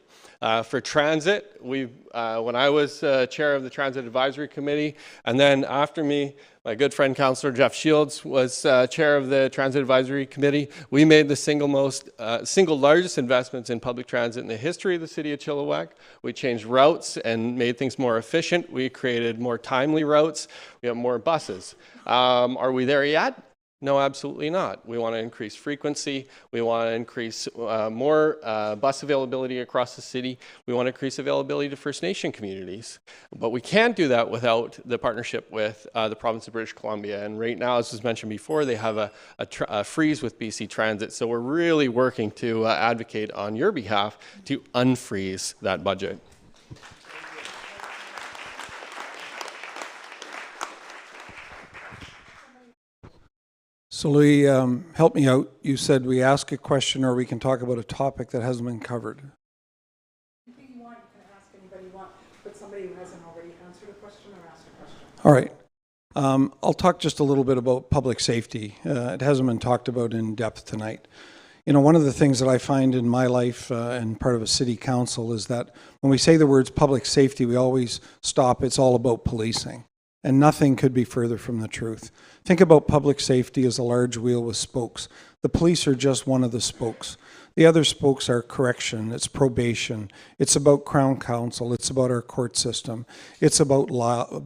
For transit, when I was chair of the Transit Advisory Committee, and then after me, my good friend Councillor Jeff Shields was chair of the Transit Advisory Committee. We made the single largest investments in public transit in the history of the city of Chilliwack. We changed routes and made things more efficient. We created more timely routes. We have more buses. Are we there yet? No, absolutely not. We want to increase frequency. We want to increase more bus availability across the city. We want to increase availability to First Nation communities. But we can't do that without the partnership with the province of British Columbia. And right now, as was mentioned before, they have a freeze with BC Transit. So we're really working to advocate on your behalf to unfreeze that budget. So Louis, help me out. You said we ask a question or we can talk about a topic that hasn't been covered. Anything you want, you can ask anybody you want, but somebody who hasn't already answered a question or asked a question. All right. I'll talk just a little bit about public safety. It hasn't been talked about in depth tonight. You know, one of the things that I find in my life and part of a city council is that when we say the words public safety, we always stop. It's all about policing. And nothing could be further from the truth. Think about public safety as a large wheel with spokes. The police are just one of the spokes. The other spokes are correction, it's probation, it's about Crown Council, it's about our court system, it's about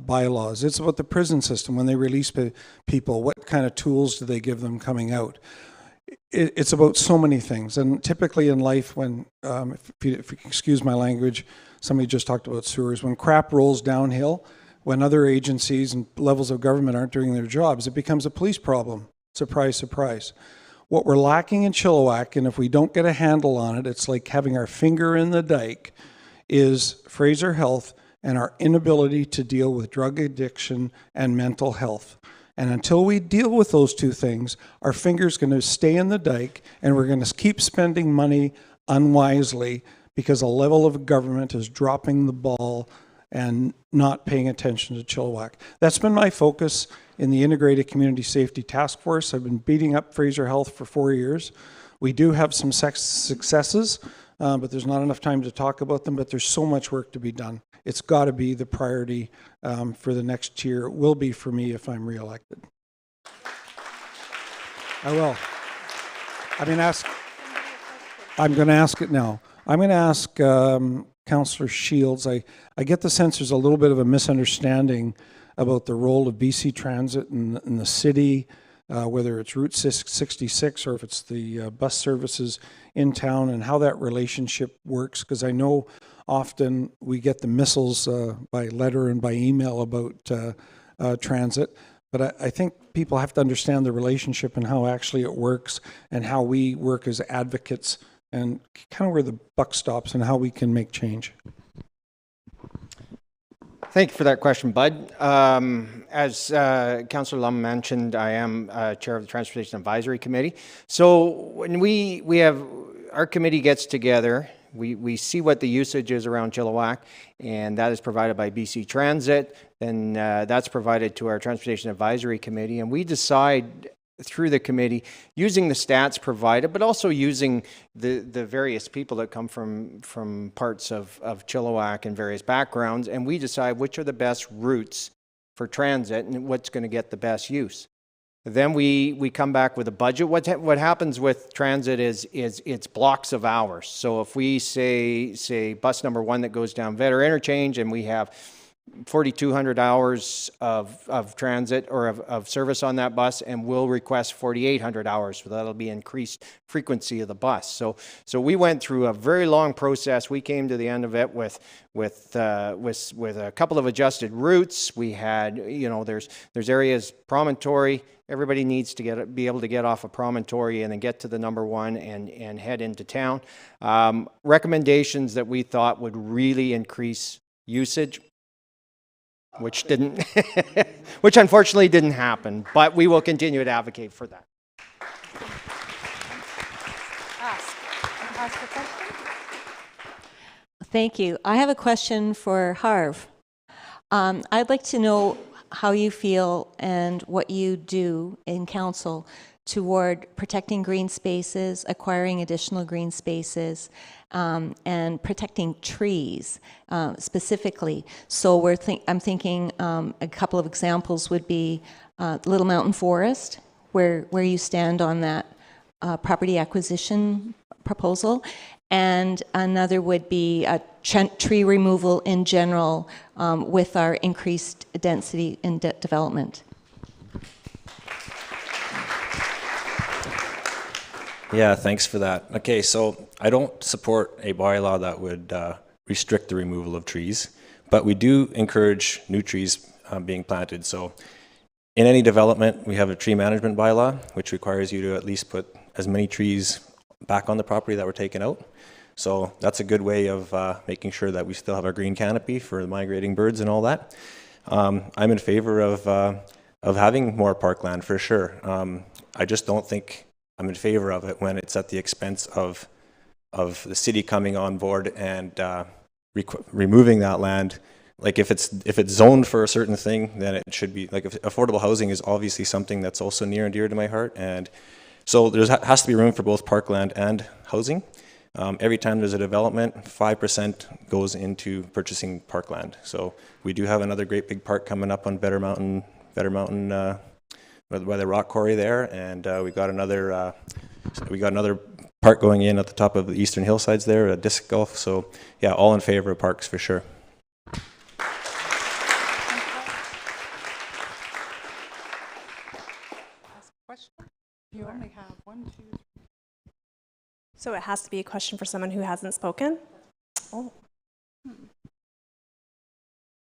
bylaws, it's about the prison system when they release people, what kind of tools do they give them coming out. It's about so many things. And typically in life when, if you excuse my language, somebody just talked about sewers, when crap rolls downhill, when other agencies and levels of government aren't doing their jobs, it becomes a police problem. Surprise, surprise. What we're lacking in Chilliwack, and if we don't get a handle on it, it's like having our finger in the dike, is Fraser Health and our inability to deal with drug addiction and mental health. And until we deal with those two things, our finger's going to stay in the dike, and we're going to keep spending money unwisely because a level of government is dropping the ball and not paying attention to Chilliwack. That's been my focus in the Integrated Community Safety Task Force. I've been beating up Fraser Health for 4 years. We do have some successes, but there's not enough time to talk about them, but there's so much work to be done. It's got to be the priority for the next year. It will be for me if I'm reelected. I will. I'm going to ask it now. I'm going to ask Councillor Shields. I get the sense there's a little bit of a misunderstanding about the role of BC Transit in the city, whether it's Route 66 or if it's the bus services in town, and how that relationship works, because I know often we get the missiles by letter and by email about transit, but I think people have to understand the relationship and how actually it works and how we work as advocates and kind of where the buck stops and how we can make change. Thank you for that question, Bud. As Councillor Lum mentioned, I am chair of the Transportation Advisory Committee. So when we have, our committee gets together, we see what the usage is around Chilliwack, and that is provided by BC Transit, and that's provided to our Transportation Advisory Committee, and we decide through the committee, using the stats provided, but also using the various people that come from parts of Chilliwack and various backgrounds, and we decide which are the best routes for transit and what's going to get the best use. Then we come back with a budget. What happens with transit is it's blocks of hours. So if we say bus number 1 that goes down Vetter Interchange, and we have 4,200 hours of transit or of service on that bus, and we'll request 4,800 hours. So that'll be increased frequency of the bus. So we went through a very long process. We came to the end of it with a couple of adjusted routes. We had, you know, there's areas, Promontory. Everybody needs to be able to get off a Promontory and then get to the number 1 and head into town. Recommendations that we thought would really increase usage, which didn't, which unfortunately didn't happen, but we will continue to advocate for that. Ask a question. Thank you. I have a question for Harv. I'd like to know how you feel and what you do in council toward protecting green spaces, acquiring additional green spaces, and protecting trees specifically. So I'm thinking a couple of examples would be Little Mountain Forest, where you stand on that property acquisition proposal, and another would be tree removal in general with our increased density in development. Yeah, thanks for that. Okay, so I don't support a bylaw that would restrict the removal of trees, but we do encourage new trees being planted. So in any development, we have a tree management bylaw, which requires you to at least put as many trees back on the property that were taken out. So that's a good way of making sure that we still have our green canopy for the migrating birds and all that. I'm in favor of having more parkland for sure. I just don't think I'm in favor of it when it's at the expense of the city coming on board and removing that land like if it's zoned for a certain thing, then it should be like, if affordable housing is obviously something that's also near and dear to my heart, and so there has to be room for both parkland and housing. Every time there's a development, 5% goes into purchasing parkland. So we do have another great big park coming up on Better Mountain by the rock quarry there, and we got another park going in at the top of the eastern hillsides there, a disc golf. So yeah, all in favor of parks for sure. You only have 1, 2, 3. So it has to be a question for someone who hasn't spoken? Oh.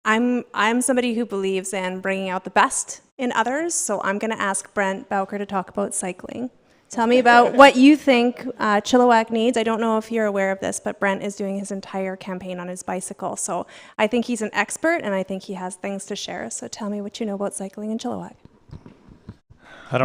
I'm somebody who believes in bringing out the best in others, so I'm going to ask Brent Bowker to talk about cycling. Tell me about what you think Chilliwack needs. I don't know if you're aware of this, but Brent is doing his entire campaign on his bicycle, so I think he's an expert, and I think he has things to share. So tell me what you know about cycling in Chilliwack. I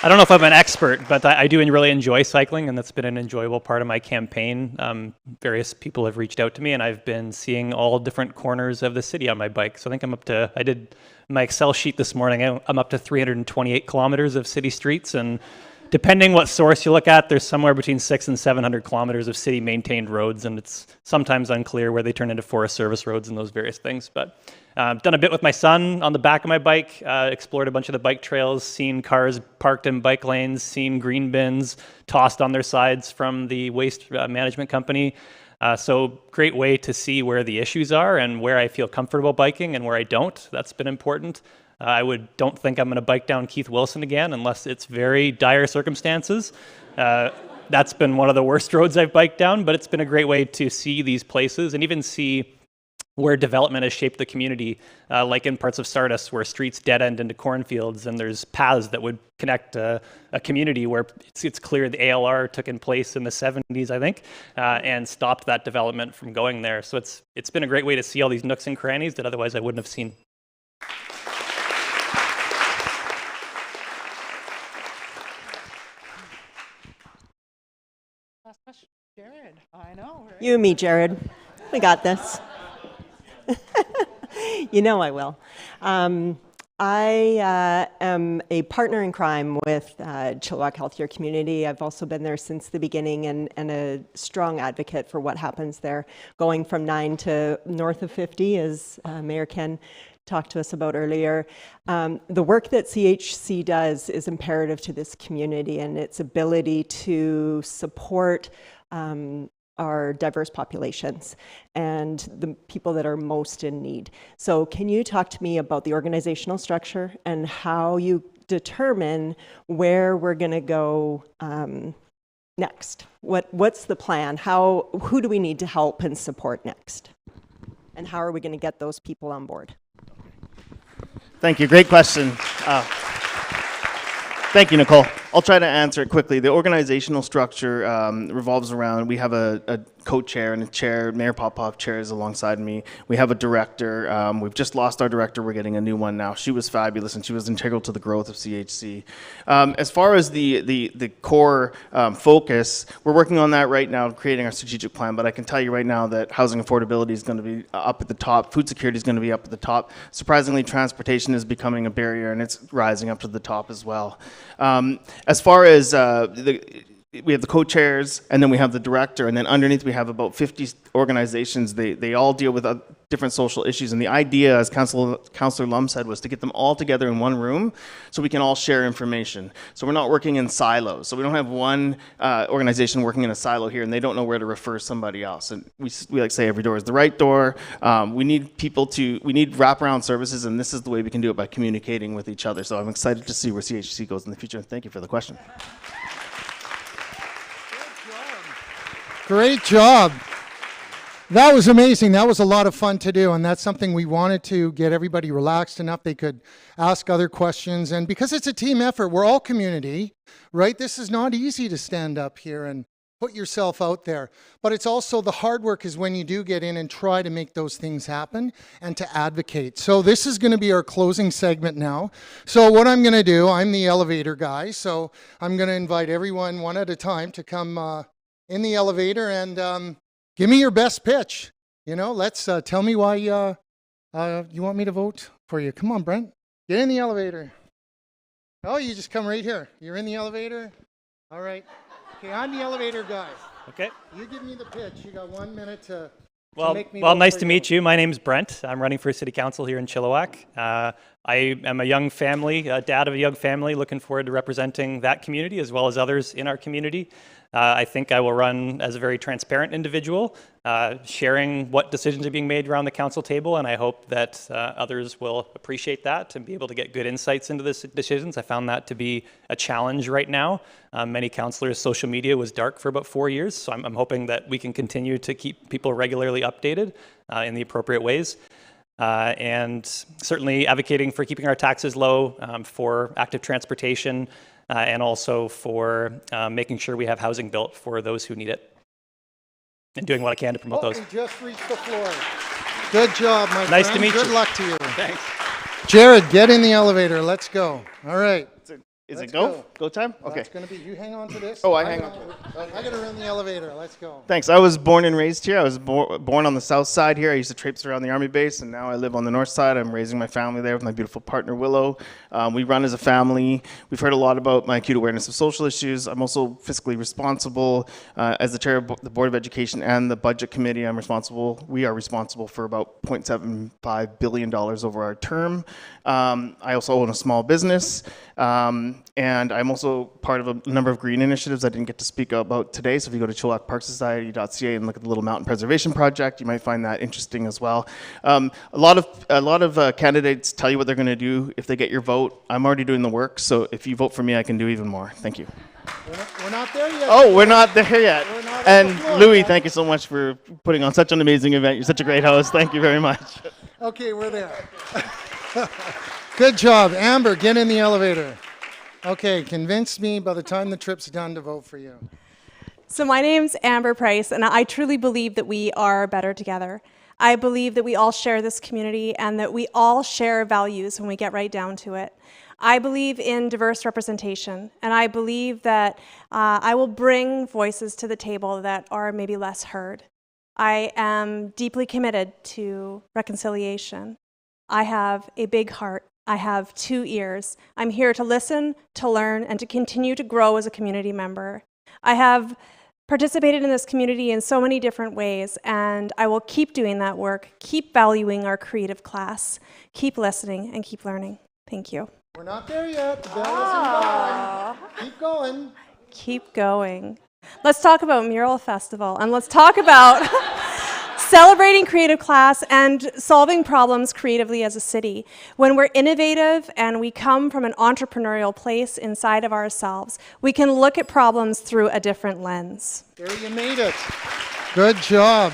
don't know if I'm an expert, but I do really enjoy cycling, and that's been an enjoyable part of my campaign. Various people have reached out to me, and I've been seeing all different corners of the city on my bike. So I think I did my Excel sheet this morning. I'm up to 328 kilometers of city streets, and depending what source you look at, there's somewhere between 600 and 700 kilometers of city-maintained roads, and it's sometimes unclear where they turn into Forest Service roads and those various things. But I've done a bit with my son on the back of my bike, explored a bunch of the bike trails, seen cars parked in bike lanes, seen green bins tossed on their sides from the waste management company. So great way to see where the issues are and where I feel comfortable biking and where I don't. That's been important. Don't think I'm going to bike down Keith Wilson again unless it's very dire circumstances. That's been one of the worst roads I've biked down, but it's been a great way to see these places and even see where development has shaped the community, like in parts of Sardis where streets dead end into cornfields and there's paths that would connect a community where it's clear the ALR took in place in the 70s, I think, and stopped that development from going there. So it's been a great way to see all these nooks and crannies that otherwise I wouldn't have seen. Last question. Jared, I know, right? You and me, Jared. We got this. You know I will. I am a partner in crime with Chilliwack Healthier Community. I've also been there since the beginning and a strong advocate for what happens there, going from 9 to north of 50, as Mayor Ken talked to us about earlier. The work that CHC does is imperative to this community and its ability to support our diverse populations and the people that are most in need. So can you talk to me about the organizational structure and how you determine where we're going to go next? What's the plan? Who do we need to help and support next? And how are we going to get those people on board? Thank you. Great question. Thank you, Nicole. I'll try to answer it quickly. The organizational structure revolves around, we have a co-chair and a chair. Mayor Popov chairs alongside me. We have a director. We've just lost our director. We're getting a new one now. She was fabulous, and she was integral to the growth of CHC. As far as the core focus, we're working on that right now, creating our strategic plan, but I can tell you right now that housing affordability is going to be up at the top. Food security is going to be up at the top. Surprisingly, transportation is becoming a barrier, and it's rising up to the top as well. As far as we have the co-chairs, and then we have the director, and then underneath we have about 50 organizations. They all deal with different social issues, and the idea, as Councillor Lum said, was to get them all together in one room so we can all share information. So we're not working in silos. So we don't have one organization working in a silo here, and they don't know where to refer somebody else. And we like to say every door is the right door. We need wraparound services, and this is the way we can do it, by communicating with each other. So I'm excited to see where CHC goes in the future. Thank you for the question. Great job. That was amazing. That was a lot of fun to do, and that's something we wanted to get everybody relaxed enough they could ask other questions. And because it's a team effort, we're all community, right? This is not easy to stand up here and put yourself out there. But it's also, the hard work is when you do get in and try to make those things happen and to advocate. So this is going to be our closing segment now. So what I'm going to do, I'm the elevator guy, so I'm going to invite everyone one at a time to come in the elevator and give me your best pitch. You know, let's tell me why you want me to vote for you. Come on, Brent. Get in the elevator. Oh, you just come right here. You're in the elevator? All right. Okay, I'm the elevator guy. Okay. You give me the pitch. You got 1 minute to make me Well, vote nice for to meet you. My name's Brent. I'm running for city council here in Chilliwack. I am a young family, dad of a young family, looking forward to representing that community as well as others in our community. I think I will run as a very transparent individual, sharing what decisions are being made around the council table, and I hope that others will appreciate that and be able to get good insights into these decisions. I found that to be a challenge right now. Many councillors' social media was dark for about 4 years, so I'm hoping that we can continue to keep people regularly updated in the appropriate ways. And certainly advocating for keeping our taxes low, for active transportation, and also for making sure we have housing built for those who need it. And doing what I can to promote those. You just reached the floor. Good job, my friend. Nice to meet you. Good luck to you. Thanks. Jared, get in the elevator. Let's go. All right. Is it go? Go time? Okay. That's going to be, you hang on to this. Oh, I hang on to it. I got to run the elevator. Let's go. Thanks. I was born and raised here. I was born on the south side here. I used to traipse around the army base, and now I live on the north side. I'm raising my family there with my beautiful partner, Willow. We run as a family. We've heard a lot about my acute awareness of social issues. I'm also fiscally responsible. As the chair of the Board of Education and the Budget Committee, we are responsible for about $0.75 billion over our term. I also own a small business. And I'm also part of a number of green initiatives I didn't get to speak about today. So if you go to chilliwackparksociety.ca and look at the Little Mountain Preservation Project, you might find that interesting as well. A lot of candidates tell you what they're going to do if they get your vote. I'm already doing the work, so if you vote for me, I can do even more. Thank you. We're not there yet. Oh, we're not there yet. And Louis, thank you so much for putting on such an amazing event. You're such a great host. Thank you very much. Okay, we're there. Good job. Amber, get in the elevator. Okay, convince me by the time the trip's done to vote for you. So my name's Amber Price, and I truly believe that we are better together. I believe that we all share this community and that we all share values when we get right down to it. I believe in diverse representation, and I believe that I will bring voices to the table that are maybe less heard. I am deeply committed to reconciliation. I have a big heart. I have 2 ears. I'm here to listen, to learn, and to continue to grow as a community member. I have participated in this community in so many different ways, and I will keep doing that work, keep valuing our creative class, keep listening, and keep learning. Thank you. We're not there yet. The bell isn't gone. Keep going. Keep going. Let's talk about Mural Festival, and let's talk about celebrating creative class and solving problems creatively as a city. When we're innovative and we come from an entrepreneurial place inside of ourselves, we can look at problems through a different lens. There, you made it. Good job.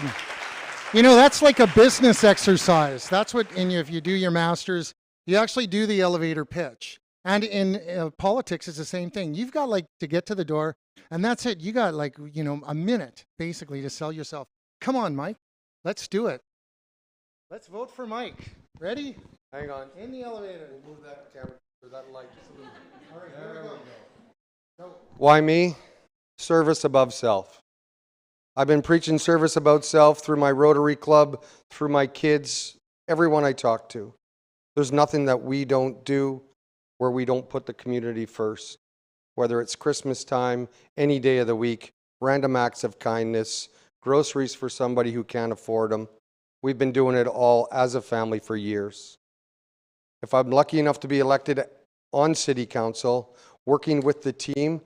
You know, that's like a business exercise. That's what, if you do your master's, you actually do the elevator pitch. And in politics, it's the same thing. You've got to get to the door, and that's it. You got a minute, basically, to sell yourself. Come on, Mike. Let's do it. Let's vote for Mike. Ready? Hang on. In the elevator. Move that camera or that light just a little bit. All right, here we go. Why me? Service above self. I've been preaching service about self through my Rotary Club, through my kids, everyone I talk to. There's nothing that we don't do where we don't put the community first. Whether it's Christmas time, any day of the week, random acts of kindness, groceries for somebody who can't afford them. We've been doing it all as a family for years. If I'm lucky enough to be elected on City Council, working with the team,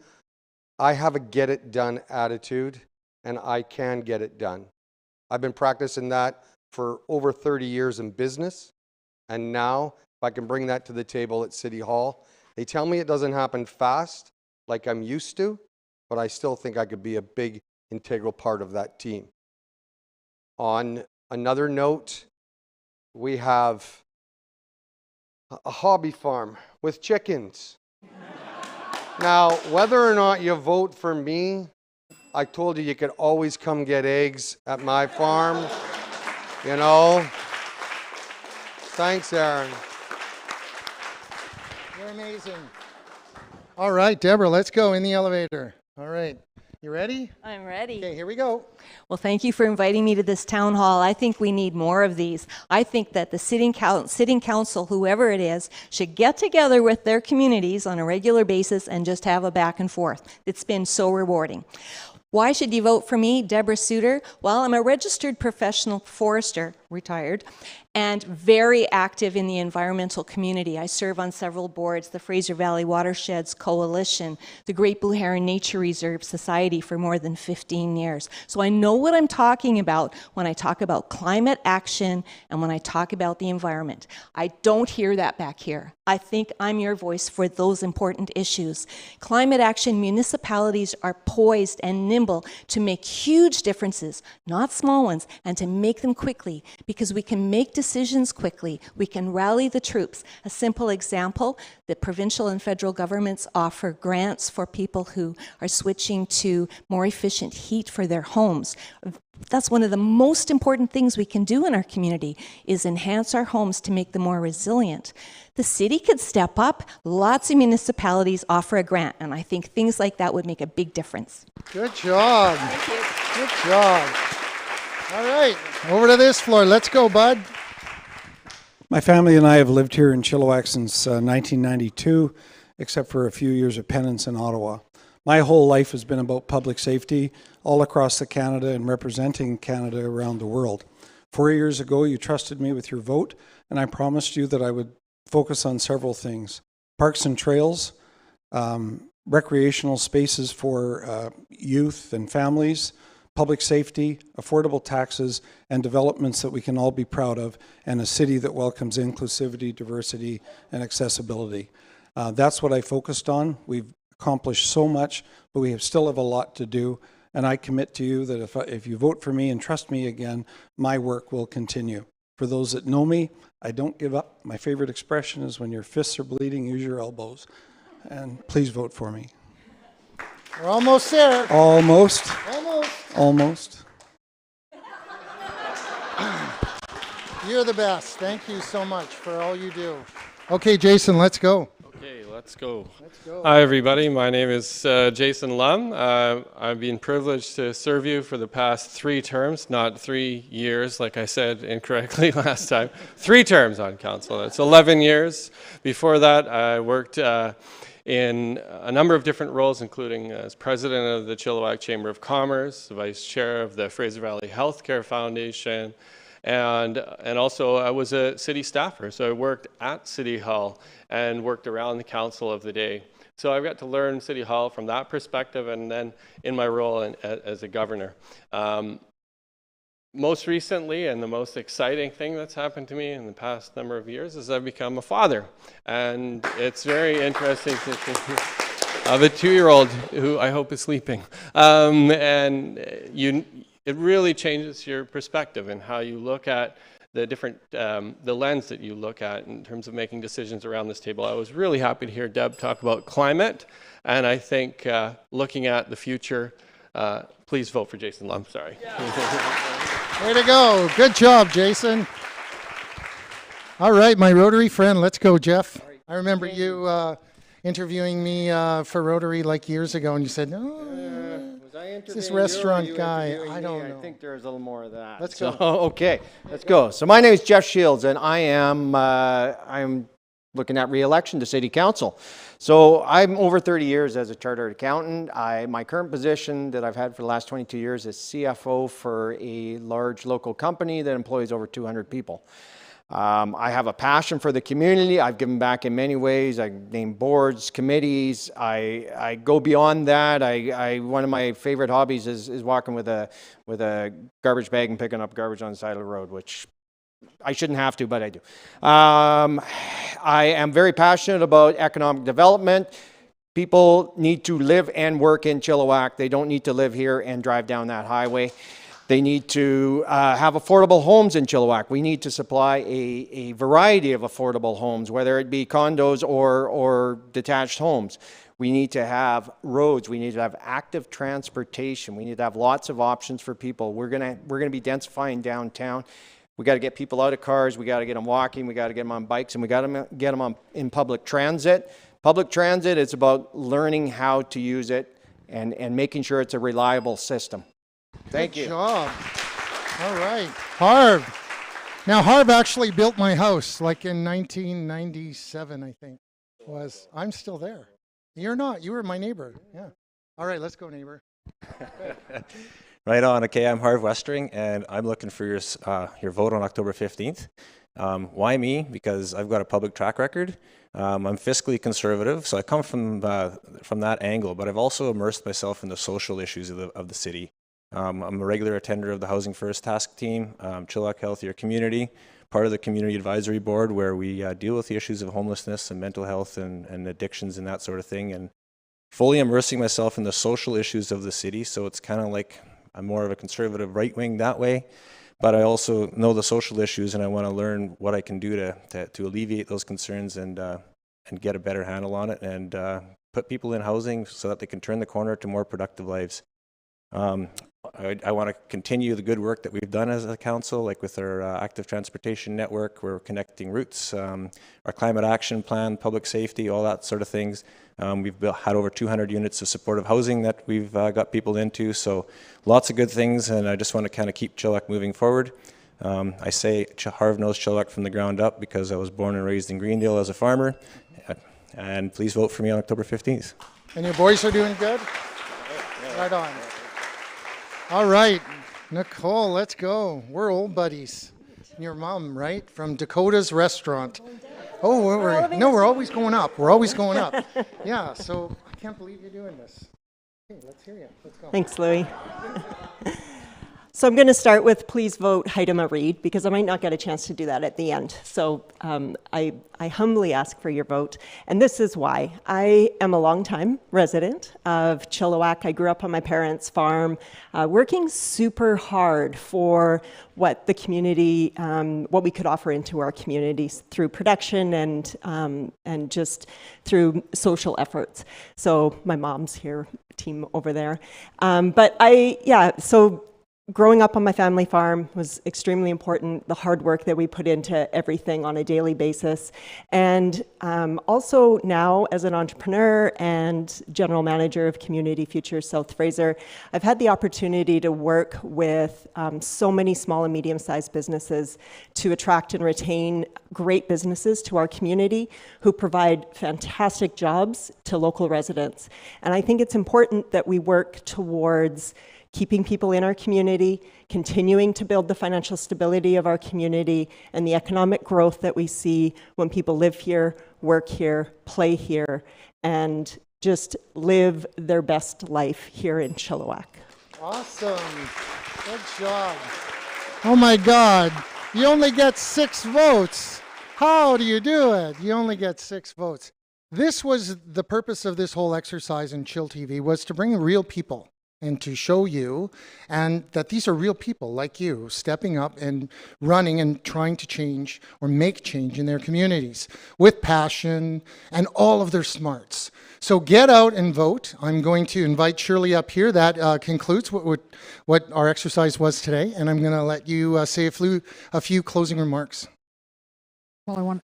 I have a get it done attitude, and I can get it done. I've been practicing that for over 30 years in business, and now if I can bring that to the table at City Hall, they tell me it doesn't happen fast like I'm used to, but I still think I could be a big integral part of that team. On another note, we have a hobby farm with chickens. Now, whether or not you vote for me, I told you could always come get eggs at my farm. You know? Thanks, Aaron. You're amazing. All right, Debra, let's go in the elevator. All right. You ready? I'm ready. Okay, here we go. Well, thank you for inviting me to this town hall. I think we need more of these. I think that the sitting council, whoever it is, should get together with their communities on a regular basis and just have a back and forth. It's been so rewarding. Why should you vote for me, Debra Soutar? Well, I'm a registered professional forester, retired, and very active in the environmental community. I serve on several boards, the Fraser Valley Watersheds Coalition, the Great Blue Heron Nature Reserve Society for more than 15 years. So I know what I'm talking about when I talk about climate action and when I talk about the environment. I don't hear that back here. I think I'm your voice for those important issues. Climate action municipalities are poised and nimble to make huge differences, not small ones, and to make them quickly, because we can make decisions quickly. We can rally the troops. A simple example, the provincial and federal governments offer grants for people who are switching to more efficient heat for their homes. That's one of the most important things we can do in our community, is enhance our homes to make them more resilient. The city could step up. Lots of municipalities offer a grant, and I think things like that would make a big difference. Good job. Good job. All right, over to this floor. Let's go, bud. My family and I have lived here in Chilliwack since 1992, except for a few years of penance in Ottawa. My whole life has been about public safety all across Canada and representing Canada around the world. 4 years ago, you trusted me with your vote, and I promised you that I would focus on several things: parks and trails, recreational spaces for youth and families, public safety, affordable taxes, and developments that we can all be proud of, and a city that welcomes inclusivity, diversity, and accessibility. That's what I focused on. We've accomplished so much, but we still have a lot to do, and I commit to you that if you vote for me and trust me again, my work will continue. For those that know me, I don't give up. My favorite expression is, when your fists are bleeding, use your elbows. And please vote for me. We're almost there. Almost. Almost. Almost. You're the best. Thank you so much for all you do. Okay, Jason, let's go. Okay, let's go. Hi, everybody. My name is Jason Lum. I've been privileged to serve you for the past 3 terms, not 3 years, like I said incorrectly last time. 3 terms on council. That's 11 years. Before that, I worked in a number of different roles, including as president of the Chilliwack Chamber of Commerce, vice chair of the Fraser Valley Healthcare Foundation, and also I was a city staffer. So I worked at City Hall and worked around the council of the day. So I've got to learn City Hall from that perspective, and then in my role as a governor. Most recently, and the most exciting thing that's happened to me in the past number of years, is I've become a father. And it's very interesting to think of a 2-year-old who I hope is sleeping. It really changes your perspective and how you look at the different, the lens that you look at in terms of making decisions around this table. I was really happy to hear Deb talk about climate, and I think looking at the future, please vote for Jason Lum, sorry. Way to go. Good job, Jason. All right, my Rotary friend, let's go, Jeff. I remember you interviewing me for Rotary like years ago, and you said, no, this restaurant guy, I don't know. I think there's a little more of that. Let's go. Okay, let's go. So my name is Jeff Shields, and I'm looking at re-election to City Council. So I'm over 30 years as a chartered accountant. My current position that I've had for the last 22 years is CFO for a large local company that employs over 200 people. I have a passion for the community. I've given back in many ways. I name boards, committees. I go beyond that. One of my favorite hobbies is walking with a garbage bag and picking up garbage on the side of the road, which I shouldn't have to, but I do. I am very passionate about economic development. People need to live and work in Chilliwack. They don't need to live here and drive down that highway. They need to have affordable homes in Chilliwack. We need to supply a variety of affordable homes, whether it be condos or detached homes. We need to have roads. We need to have active transportation. We need to have lots of options for people. We're gonna be densifying downtown. We got to get people out of cars. We got to get them walking. We got to get them on bikes, and we got to get them in public transit. Public transit is about learning how to use it and making sure it's a reliable system. Thank you. Good job. All right. Harv. Now, Harv actually built my house like in 1997, I think. I'm still there. You're not. You were my neighbor. Yeah. All right, let's go, neighbor. Right on. Okay, I'm Harv Westeringh, and I'm looking for your vote on October 15th. Why me? Because I've got a public track record. I'm fiscally conservative, so I come from that angle, but I've also immersed myself in the social issues of the city. I'm a regular attender of the Housing First task team, Chilliwack Healthier Community, part of the Community Advisory Board, where we deal with the issues of homelessness and mental health and addictions and that sort of thing, and fully immersing myself in the social issues of the city. So it's kind of like I'm more of a conservative right wing that way, but I also know the social issues, and I want to learn what I can do to alleviate those concerns and get a better handle on it, and put people in housing so that they can turn the corner to more productive lives. I want to continue the good work that we've done as a council, like with our active transportation network. We're connecting routes, our climate action plan, public safety, all that sort of things. We've had over 200 units of supportive housing that we've got people into, so lots of good things, and I just want to kind of keep Chilliwack moving forward. I say Harv knows Chilliwack from the ground up because I was born and raised in Greendale as a farmer, and please vote for me on October 15th. And your boys are doing good? Right on. All right, Nicole, let's go. We're old buddies. Your mom, right? From Dakota's Restaurant. Oh, we're always going up. We're always going up. Yeah, so I can't believe you're doing this. Okay, let's hear you. Let's go. Thanks, Louis. So I'm going to start with please vote Huitema Reid, because I might not get a chance to do that at the end. So I humbly ask for your vote. And this is why. I am a longtime resident of Chilliwack. I grew up on my parents' farm, working super hard for what the community, what we could offer into our communities through production and just through social efforts. So my mom's here, team over there. So growing up on my family farm was extremely important, the hard work that we put into everything on a daily basis. And also now as an entrepreneur and general manager of Community Future South Fraser, I've had the opportunity to work with so many small and medium-sized businesses to attract and retain great businesses to our community who provide fantastic jobs to local residents. And I think it's important that we work towards keeping people in our community, continuing to build the financial stability of our community, and the economic growth that we see when people live here, work here, play here, and just live their best life here in Chilliwack. Awesome. Good job. Oh my God. You only get 6 votes. How do you do it? You only get 6 votes. This was the purpose of this whole exercise in chillTV, was to bring real people and to show you and that these are real people like you stepping up and running and trying to change or make change in their communities with passion and all of their smarts. So get out and vote. I'm going to invite Shirley up here. That concludes what our exercise was today, and I'm going to let you say a few closing remarks. Well,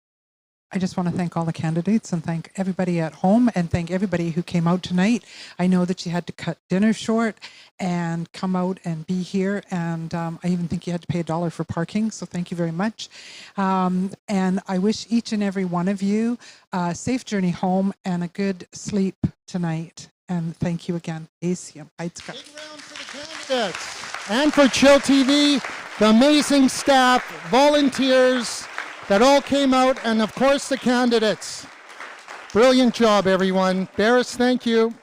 I just want to thank all the candidates and thank everybody at home and thank everybody who came out tonight. I know that you had to cut dinner short and come out and be here, and I even think you had to pay $1 for parking, so thank you very much. And I wish each and every one of you a safe journey home and a good sleep tonight. And thank you again. ACM. Big round for the candidates and for chillTV, the amazing staff, volunteers that all came out, and of course the candidates. Brilliant job, everyone. Barris, thank you.